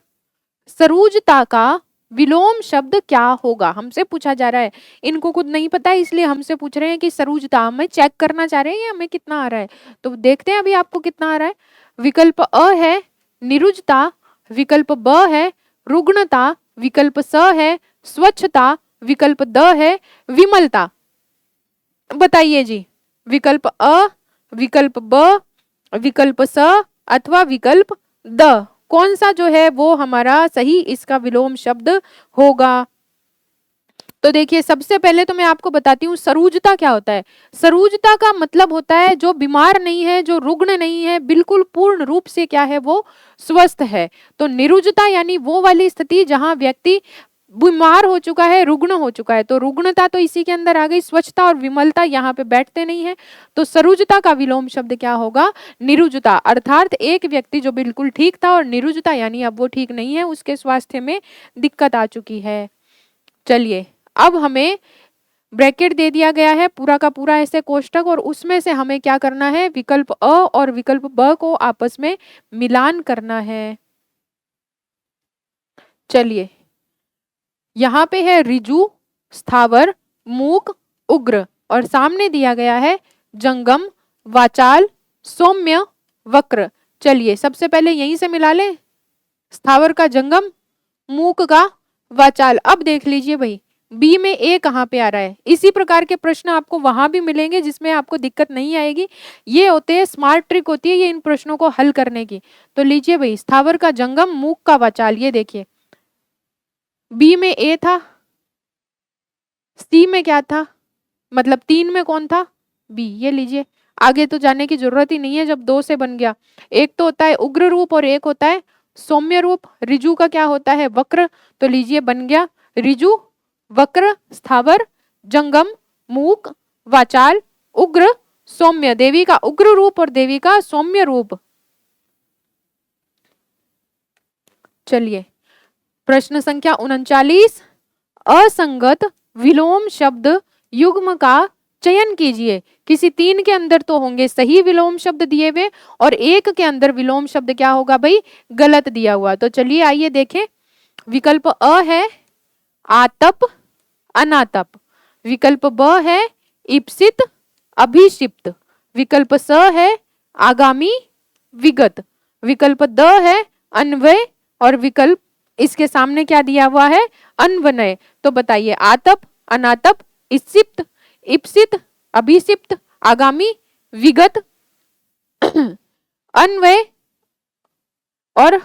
सरूजता का विलोम शब्द क्या होगा? हमसे पूछा जा रहा है, इनको खुद नहीं पता है इसलिए हमसे पूछ रहे हैं कि सरूजता, हमें चेक करना चाह रहे हैं हमें कितना आ रहा है। तो देखते हैं अभी आपको कितना आ रहा है। विकल्प अ है निरुजता, विकल्प ब है रुग्णता, विकल्प स है स्वच्छता, विकल्प द है विमलता। बताइए जी, विकल्प अ, विकल्प ब, विकल्प स अथवा विकल्प द, कौन सा जो है वो हमारा सही इसका विलोम शब्द होगा? तो देखिए सबसे पहले तो मैं आपको बताती हूँ सरूजता क्या होता है। सरूजता का मतलब होता है जो बीमार नहीं है, जो रुग्ण नहीं है, बिल्कुल पूर्ण रूप से क्या है वो स्वस्थ है। तो निरुजता यानी वो वाली स्थिति जहां व्यक्ति बीमार हो चुका है, रुग्ण हो चुका है। तो रुग्णता तो इसी के अंदर आ गई, स्वच्छता और विमलता यहाँ पे बैठते नहीं है। तो सरुजता का विलोम शब्द क्या होगा? निरुजता, अर्थात एक व्यक्ति जो बिल्कुल ठीक था और निरुजता यानी अब वो ठीक नहीं है, उसके स्वास्थ्य में दिक्कत आ चुकी है। चलिए अब हमें ब्रैकेट दे दिया गया है पूरा का पूरा ऐसे कोष्टक, और उसमें से हमें क्या करना है? विकल्प अ और विकल्प ब को आपस में मिलान करना है। चलिए यहाँ पे है रिजु, स्थावर, मूक, उग्र, और सामने दिया गया है जंगम, वाचाल, सौम्य, वक्र। चलिए सबसे पहले यहीं से मिला लें, स्थावर का जंगम, मूक का वाचाल। अब देख लीजिए भाई बी में ए कहाँ पे आ रहा है। इसी प्रकार के प्रश्न आपको वहां भी मिलेंगे जिसमें आपको दिक्कत नहीं आएगी। ये होते हैं स्मार्ट ट्रिक होती है ये इन प्रश्नों को हल करने की। तो लीजिए भाई स्थावर का जंगम, मूक का वाचाल, ये देखिए बी में ए था, सी में क्या था, मतलब 3 में कौन था, बी। ये लीजिए आगे तो जाने की जरूरत ही नहीं है जब 2 से बन गया। एक तो होता है उग्र रूप और एक होता है सौम्य रूप। ऋजु का क्या होता है, वक्र। तो लीजिए बन गया ऋजु, वक्र, स्थावर, जंगम, मूक, वाचाल, उग्र, सौम्य। देवी का उग्र रूप और देवी का सौम्य रूप। चलिए प्रश्न संख्या 39, असंगत विलोम शब्द युग्म का चयन कीजिए। किसी 3 के अंदर तो होंगे सही विलोम शब्द दिए हुए और एक के अंदर विलोम शब्द क्या होगा भाई, गलत दिया हुआ। तो चलिए आइए देखें। विकल्प अ है आतप अनातप, विकल्प ब है इप्सित अभिषिप्त, विकल्प स है आगामी विगत, विकल्प द है अन्वय और विकल्प इसके सामने क्या दिया हुआ है, अन्वनय। तो बताइए आतप, अनातप, इप्सित, इप्सित, अभिषिप्त, आगामी, विगत, अन्वय और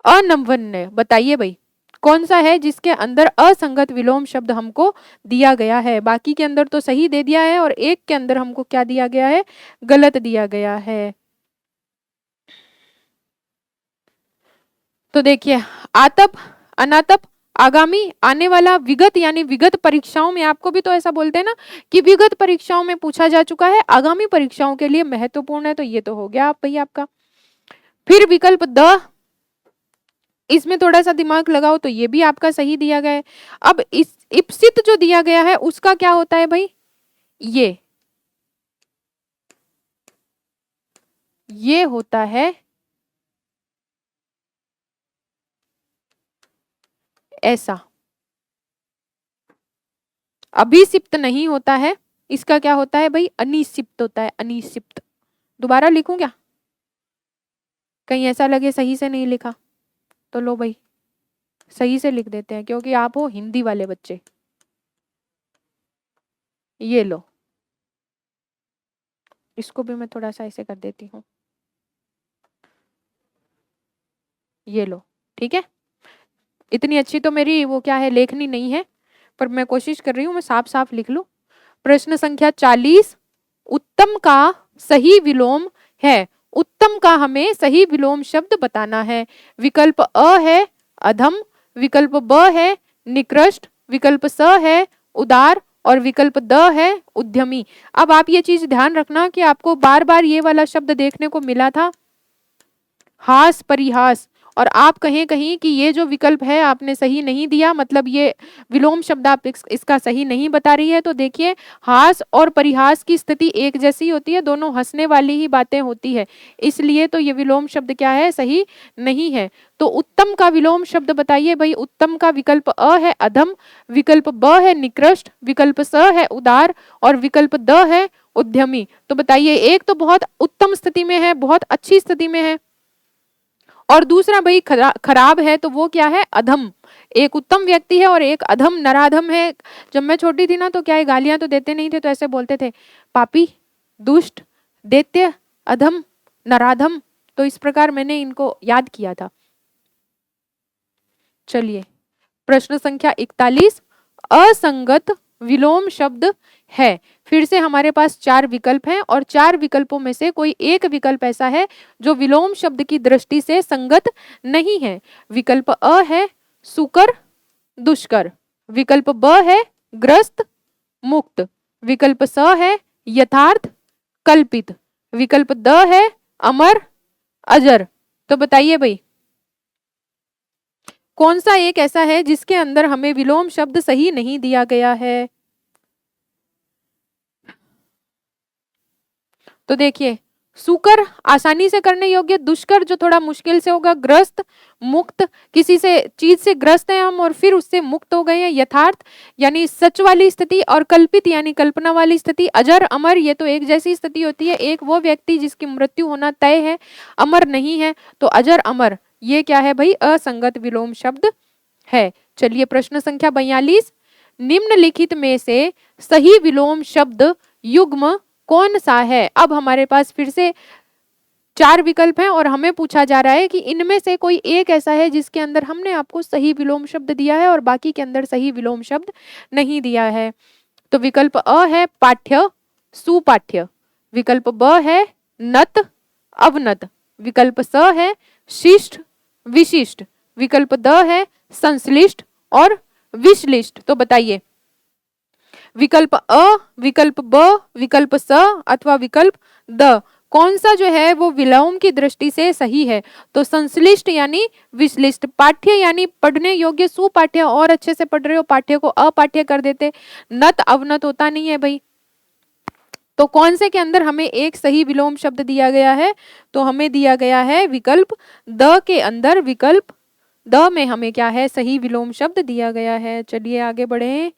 अनवन्य। बताइए भाई कौन सा है जिसके अंदर असंगत विलोम शब्द हमको दिया गया है। बाकी के अंदर तो सही दे दिया है और एक के अंदर हमको क्या दिया गया है, गलत दिया गया है। तो देखिए आतप, अनातप, आगामी, आने वाला, विगत यानी विगत परीक्षाओं में, आपको भी तो ऐसा बोलते हैं ना कि विगत परीक्षाओं में पूछा जा चुका है, आगामी परीक्षाओं के लिए महत्वपूर्ण है। तो ये तो हो गया आप भाई आपका। फिर विकल्प द, इसमें थोड़ा सा दिमाग लगाओ तो ये भी आपका सही दिया गया है। अब इस इप्सित जो दिया गया है उसका क्या होता है भाई, ये होता है ऐसा, अभिसिप्त नहीं होता है। इसका क्या होता है भाई, अनिसिप्त होता है, अनिसिप्त। दोबारा लिखूं क्या, कहीं ऐसा लगे सही से नहीं लिखा तो लो भाई सही से लिख देते हैं क्योंकि आप हो हिंदी वाले बच्चे। ये लो, इसको भी मैं थोड़ा सा ऐसे कर देती हूँ, ये लो, ठीक है। इतनी अच्छी तो मेरी वो क्या है लेखनी नहीं है, पर मैं कोशिश कर रही हूँ मैं साफ साफ लिख लूं। प्रश्न संख्या 40, उत्तम का सही विलोम है। उत्तम का हमें सही विलोम शब्द बताना है। विकल्प अ है अधम, विकल्प ब है निकृष्ट, विकल्प स है उदार और विकल्प द है उद्यमी। अब आप ये चीज ध्यान रखना कि आपको बार बार ये वाला शब्द देखने को मिला था, हास परिहास, और आप कहें कहीं कि ये जो विकल्प है आपने सही नहीं दिया, मतलब ये विलोम शब्द आप इसका सही नहीं बता रही है। तो देखिए हास और परिहास की स्थिति एक जैसी होती है, दोनों हंसने वाली ही बातें होती है, इसलिए तो ये विलोम शब्द क्या है, सही नहीं है। तो उत्तम का विलोम शब्द बताइए भाई। उत्तम का विकल्प अ है अधम, विकल्प ब है निकृष्ट, विकल्प स है उदार और विकल्प द है उद्यमी। तो बताइए एक तो बहुत उत्तम स्थिति में है, बहुत अच्छी स्थिति में है, और दूसरा भाई खराब है, तो वो क्या है, अधम। एक उत्तम व्यक्ति है और एक अधम नराधम है। जब मैं छोटी थी ना तो क्या है, गालियां तो देते नहीं थे तो ऐसे बोलते थे पापी, दुष्ट, दैत्य, अधम, नराधम। तो इस प्रकार मैंने इनको याद किया था। चलिए प्रश्न संख्या 41, असंगत विलोम शब्द है। फिर से हमारे पास 4 विकल्प हैं और 4 विकल्पों में से कोई एक विकल्प ऐसा है जो विलोम शब्द की दृष्टि से संगत नहीं है। विकल्प अ है सुकर दुष्कर, विकल्प ब है ग्रस्त मुक्त, विकल्प स है यथार्थ कल्पित, विकल्प द है अमर अजर। तो बताइए भाई कौन सा एक ऐसा है जिसके अंदर हमें विलोम शब्द सही नहीं दिया गया है। तो देखिए सुकर आसानी से करने योग्य, दुष्कर जो थोड़ा मुश्किल से होगा, ग्रस्त, मुक्त, किसी से चीज से ग्रस्त हैं हम और फिर उससे मुक्त हो गए हैं, यथार्थ यानी सच वाली स्थिति, और कल्पित यानी कल्पना वाली स्थिति, अजर अमर ये तो एक जैसी स्थिति होती है, एक वो व्यक्ति जिसकी मृत्यु होना तय है, अमर नहीं है, तो अजर अमर ये क्या है भाई, असंगत विलोम शब्द है। चलिए प्रश्न संख्या 42, निम्नलिखित में से सही विलोम शब्द युग्म कौन सा है। अब हमारे पास फिर से 4 विकल्प हैं और हमें पूछा जा रहा है कि इनमें से कोई एक ऐसा है जिसके अंदर हमने आपको सही विलोम शब्द दिया है और बाकी के अंदर सही विलोम शब्द नहीं दिया है। तो विकल्प अ है पाठ्य सुपाठ्य, विकल्प ब है नत अवनत, विकल्प स है शिष्ट विशिष्ट, विकल्प द है संश्लिष्ट और विश्लिष्ट। तो बताइए विकल्प अ, विकल्प ब, विकल्प स अथवा विकल्प द कौन सा जो है वो विलोम की दृष्टि से सही है। तो संश्लिष्ट यानी विश्लिष्ट, पाठ्य यानी पढ़ने योग्य, सुपाठ्य और अच्छे से पढ़ रहे हो, पाठ्य को अपाठ्य कर देते, नत अवनत होता नहीं है भाई। तो कौन से के अंदर हमें एक सही विलोम शब्द दिया गया है, तो हमें दिया गया है विकल्प द के अंदर, विकल्प द में हमें क्या है सही विलोम शब्द दिया गया है। चलिए आगे बढ़े,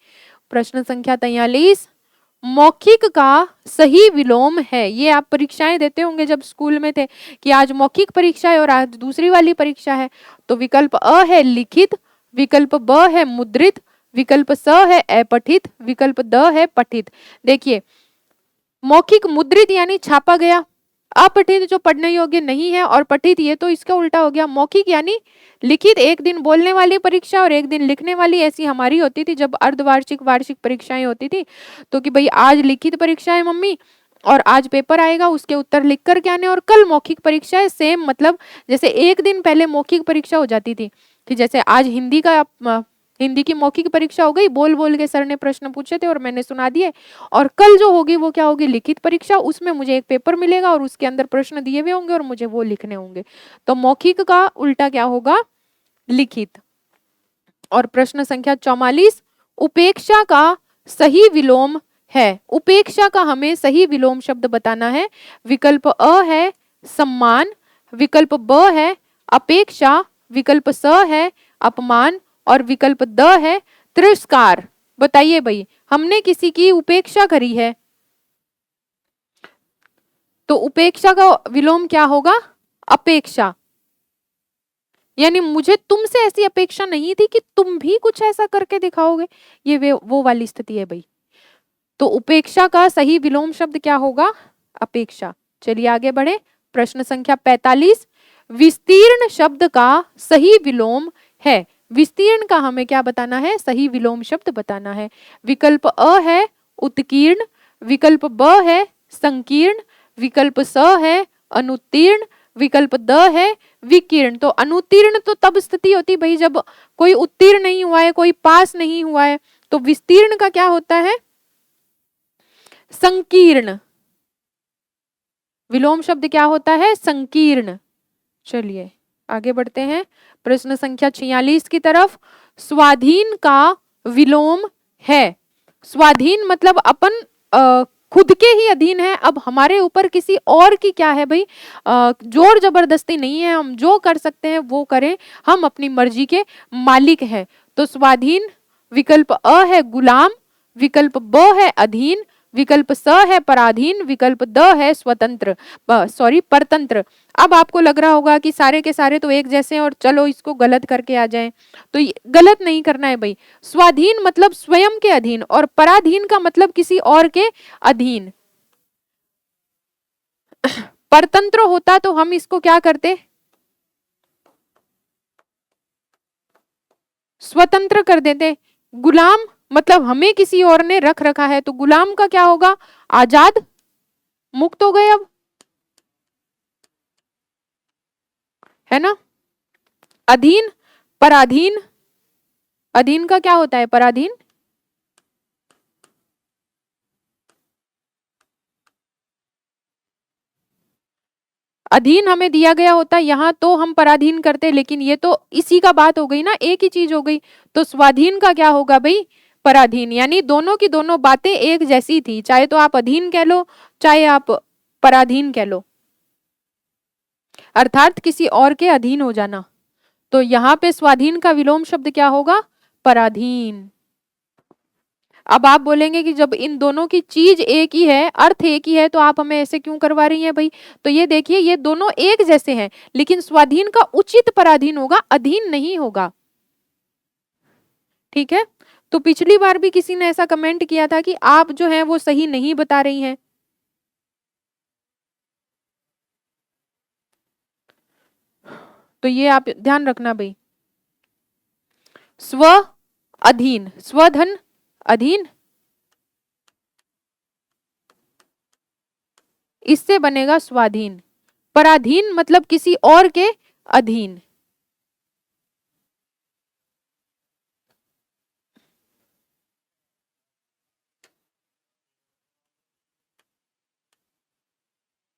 प्रश्न संख्या 43, मौखिक का सही विलोम है। ये आप परीक्षाएं देते होंगे जब स्कूल में थे कि आज मौखिक परीक्षा है और आज दूसरी वाली परीक्षा है। तो विकल्प अ है लिखित, विकल्प ब है मुद्रित, विकल्प स है अपठित, विकल्प द है पठित। देखिए मौखिक मुद्रित यानी छापा गया, अपठित जो पढ़ने योग्य नहीं है, और पठित ये तो इसका उल्टा हो गया। मौखिक यानी लिखित एक दिन बोलने वाली परीक्षा और एक दिन लिखने वाली, ऐसी हमारी होती थी जब अर्धवार्षिक वार्षिक परीक्षाएं होती थी। तो कि भाई आज लिखित परीक्षा है मम्मी और आज पेपर आएगा, उसके उत्तर लिख कर के आने, और कल मौखिक परीक्षा है। सेम मतलब जैसे एक दिन पहले मौखिक परीक्षा हो जाती थी कि जैसे आज हिंदी की मौखिक परीक्षा हो गई, बोल बोल के सर ने प्रश्न पूछे थे और मैंने सुना दिए, और कल जो होगी वो क्या होगी लिखित परीक्षा, उसमें मुझे एक पेपर मिलेगा और उसके अंदर प्रश्न दिए हुए होंगे और मुझे वो लिखने होंगे। तो मौखिक का उल्टा क्या होगा लिखित। और प्रश्न संख्या 44, उपेक्षा का सही विलोम है। उपेक्षा का हमें सही विलोम शब्द बताना है। विकल्प अ है सम्मान, विकल्प ब है अपेक्षा, विकल्प स है अपमान और विकल्प द है तिरस्कार। बताइए भाई हमने किसी की उपेक्षा करी है तो उपेक्षा का विलोम क्या होगा अपेक्षा, यानी मुझे तुमसे ऐसी अपेक्षा नहीं थी कि तुम भी कुछ ऐसा करके दिखाओगे, ये वो वाली स्थिति है भाई। तो उपेक्षा का सही विलोम शब्द क्या होगा अपेक्षा। चलिए आगे बढ़े, प्रश्न संख्या 45, विस्तीर्ण शब्द का सही विलोम है। विस्तीर्ण का हमें क्या बताना है सही विलोम शब्द बताना है। विकल्प अ है उत्कीर्ण, विकल्प ब है संकीर्ण, विकल्प स है अनुत्तीर्ण, विकल्प द है विकीर्ण। तो अनुत्तीर्ण तो तब स्थिति होती भाई जब कोई उत्तीर्ण नहीं हुआ है, कोई पास नहीं हुआ है। तो विस्तीर्ण का क्या होता है संकीर्ण, विलोम शब्द क्या होता है संकीर्ण। चलिए आगे बढ़ते हैं प्रश्न संख्या 46 की तरफ। स्वाधीन का विलोम है। स्वाधीन मतलब अपन खुद के ही अधीन है, अब हमारे ऊपर किसी और की क्या है भाई जोर जबरदस्ती नहीं है, हम जो कर सकते हैं वो करें, हम अपनी मर्जी के मालिक हैं। तो स्वाधीन विकल्प अ है गुलाम, विकल्प ब है अधीन, विकल्प स है पराधीन, विकल्प द है स्वतंत्र परतंत्र। अब आपको लग रहा होगा कि सारे के सारे तो एक जैसे हैं और चलो इसको गलत करके आ जाएं, तो गलत नहीं करना है भाई। स्वाधीन मतलब स्वयं के अधीन और पराधीन का मतलब किसी और के अधीन। परतंत्र होता तो हम इसको क्या करते स्वतंत्र कर देते। गुलाम मतलब हमें किसी और ने रख रखा है, तो गुलाम का क्या होगा आजाद, मुक्त हो गए अब, है ना। अधीन पराधीन, अधीन का क्या होता है पराधीन, अधीन हमें दिया गया होता यहाँ तो हम पराधीन करते, लेकिन ये तो इसी का बात हो गई ना, एक ही चीज हो गई। तो स्वाधीन का क्या होगा भाई पराधीन, यानी दोनों की दोनों बातें एक जैसी थी, चाहे तो आप अधीन कह लो चाहे आप पराधीन कह लो। अर्थात किसी और के अधीन हो जाना। तो यहाँ पे स्वाधीन का विलोम शब्द क्या होगा? पराधीन। अब आप बोलेंगे कि जब इन दोनों की चीज एक ही है, अर्थ एक ही है, तो आप हमें ऐसे क्यों करवा रही हैं भाई? तो ये देखिए, ये दोनों एक जैसे हैं, लेकिन स्वाधीन का उचित पराधीन होगा, अधीन नहीं होगा। ठीक है। तो पिछली बार भी किसी ने ऐसा कमेंट किया था कि आप जो है वो सही नहीं बता रही हैं। तो ये आप ध्यान रखना भाई। स्व अधीन, स्वधन अधीन, इससे बनेगा स्वाधीन। पराधीन मतलब किसी और के अधीन।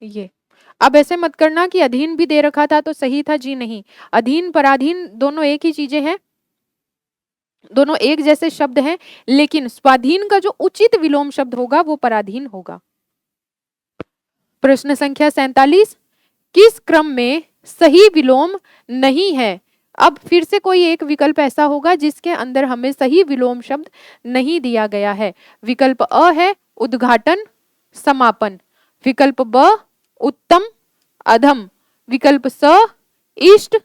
ये अब ऐसे मत करना कि अधीन भी दे रखा था तो सही था जी, नहीं। अधीन पराधीन दोनों एक ही चीजें हैं, दोनों एक जैसे शब्द हैं, लेकिन स्वाधीन का जो उचित विलोम शब्द होगा वो पराधीन होगा। प्रश्न संख्या 47, किस क्रम में सही विलोम नहीं है? अब फिर से कोई एक विकल्प ऐसा होगा जिसके अंदर हमें सही विलोम शब्द नहीं दिया गया है। विकल्प अ है उद्घाटन समापन, विकल्प ब उत्तम अधम, विकल्प स इष्ट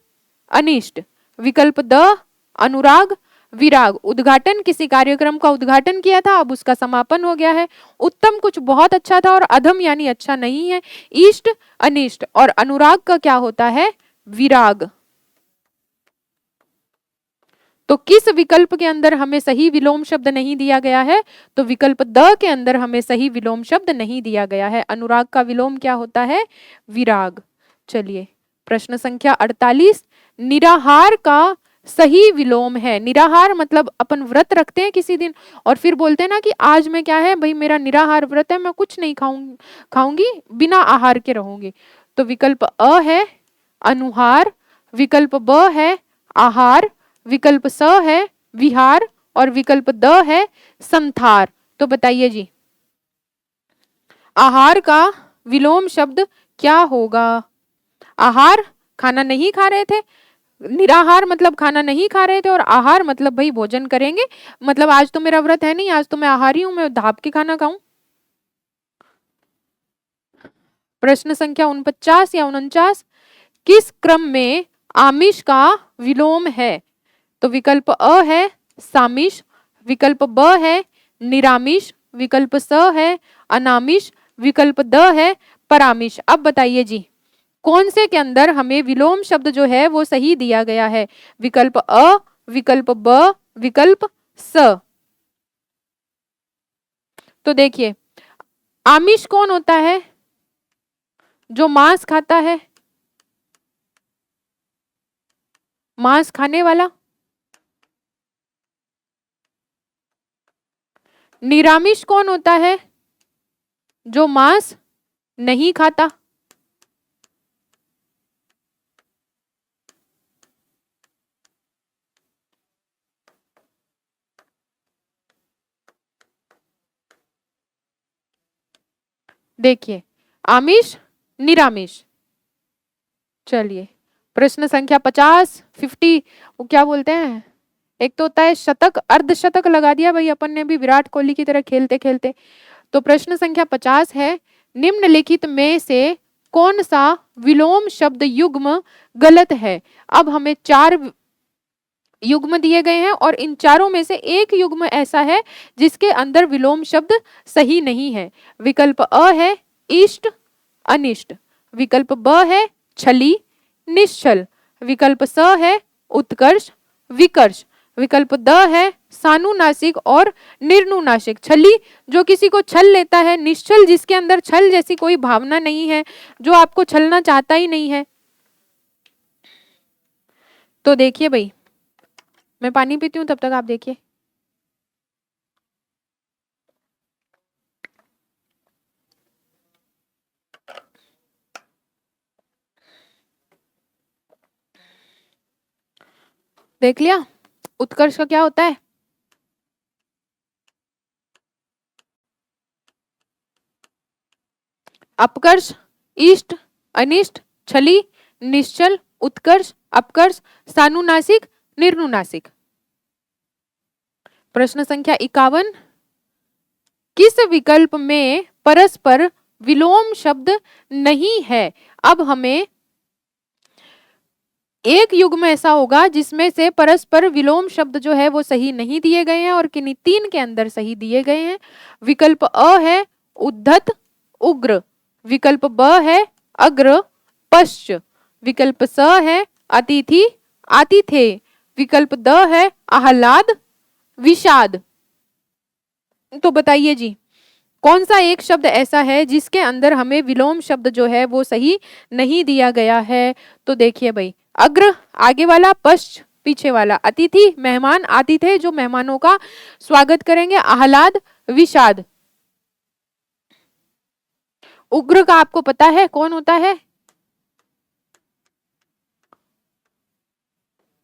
अनिष्ट, विकल्प द अनुराग विराग। उद्घाटन किसी कार्यक्रम का उद्घाटन किया था, अब उसका समापन हो गया है। उत्तम कुछ बहुत अच्छा था, और अधम यानी अच्छा नहीं है। इष्ट अनिष्ट, और अनुराग का क्या होता है? विराग। तो किस विकल्प के अंदर हमें सही विलोम शब्द नहीं दिया गया है? तो विकल्प द के अंदर हमें सही विलोम शब्द नहीं दिया गया है। अनुराग का विलोम क्या होता है? विराग। चलिए प्रश्न संख्या 48, निराहार का सही विलोम है। निराहार मतलब अपन व्रत रखते हैं किसी दिन और फिर बोलते हैं ना कि आज मैं क्या है भाई, मेरा निराहार व्रत है, मैं कुछ नहीं खाऊंगी, बिना आहार के रहूंगी। तो विकल्प अ है अनुहार, विकल्प ब है आहार, विकल्प स है विहार, और विकल्प द है संथार। तो बताइए जी, आहार का विलोम शब्द क्या होगा? आहार खाना नहीं खा रहे थे, निराहार मतलब खाना नहीं खा रहे थे, और आहार मतलब भाई भोजन करेंगे, मतलब आज तो मेरा व्रत है नहीं, आज तो मैं आहारी हूं, मैं धाप के खाना खाऊं। प्रश्न संख्या 49 या 49, किस क्रम में आमिष का विलोम है? तो विकल्प अ है सामिष, विकल्प ब है निरामिष, विकल्प स है अनामिष, विकल्प द है परामिष। अब बताइए जी, कौन से के अंदर हमें विलोम शब्द जो है वो सही दिया गया है? विकल्प अ, विकल्प ब, विकल्प स। तो देखिए, आमिष कौन होता है? जो मांस खाता है, मांस खाने वाला। निरामिष कौन होता है? जो मांस नहीं खाता। देखिए, आमिष निरामिष। चलिए प्रश्न संख्या 50 50, वो क्या बोलते हैं, एक तो होता है शतक, अर्धशतक लगा दिया भाई अपन ने भी विराट कोहली की तरह खेलते खेलते। तो प्रश्न संख्या 50 है, निम्नलिखित में से कौन सा विलोम शब्द युग्म गलत है? अब हमें चार युग्म दिए गए हैं और इन चारों में से एक युग्म ऐसा है जिसके अंदर विलोम शब्द सही नहीं है। विकल्प अ है इष्ट अनिष्ट, विकल्प ब है छली निश्चल, विकल्प स है उत्कर्ष विकर्ष, विकल्प द है सानुनासिक और निर्नुनासिक। छली जो किसी को छल लेता है, निश्चल जिसके अंदर छल जैसी कोई भावना नहीं है, जो आपको छलना चाहता ही नहीं है। तो देखिए भाई, मैं पानी पीती हूँ तब तक आप देखिए। देख लिया उत्कर्ष का क्या होता है? अपकर्ष इष्ट अनिष्ट छली निश्चल, उत्कर्ष, अपकर्ष, सानुनासिक, निर्नुनासिक। प्रश्न संख्या 51, किस विकल्प में परस्पर विलोम शब्द नहीं है? अब हमें एक युग्म ऐसा होगा जिसमें से परस्पर विलोम शब्द जो है वो सही नहीं दिए गए हैं और किन्हीं 3 के अंदर सही दिए गए हैं। विकल्प अ है उद्धत, उग्र। विकल्प ब है अग्र, पश्च। विकल्प स है अतिथि, आतिथेय। विकल्प द है आह्लाद, विषाद। तो बताइए जी, कौन सा एक शब्द ऐसा है जिसके अंदर हमें विलोम शब्द जो है वो सही नहीं दिया गया है? तो देखिए भाई, अग्र आगे वाला, पश्च पीछे वाला, अतिथि मेहमान, आतिथेय जो मेहमानों का स्वागत करेंगे, आह्लाद, विषाद। उग्र का आपको पता है कौन होता है?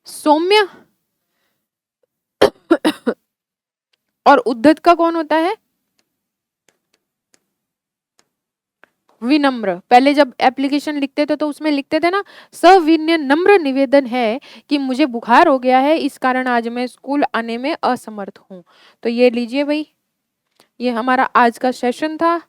सौम्य। और उद्धत का कौन होता है? विनम्र। पहले जब एप्लीकेशन लिखते थे तो उसमें लिखते थे ना, सविनय नम्र निवेदन है कि मुझे बुखार हो गया है, इस कारण आज मैं स्कूल आने में असमर्थ हूँ। तो ये लीजिए भाई, ये हमारा आज का सेशन था।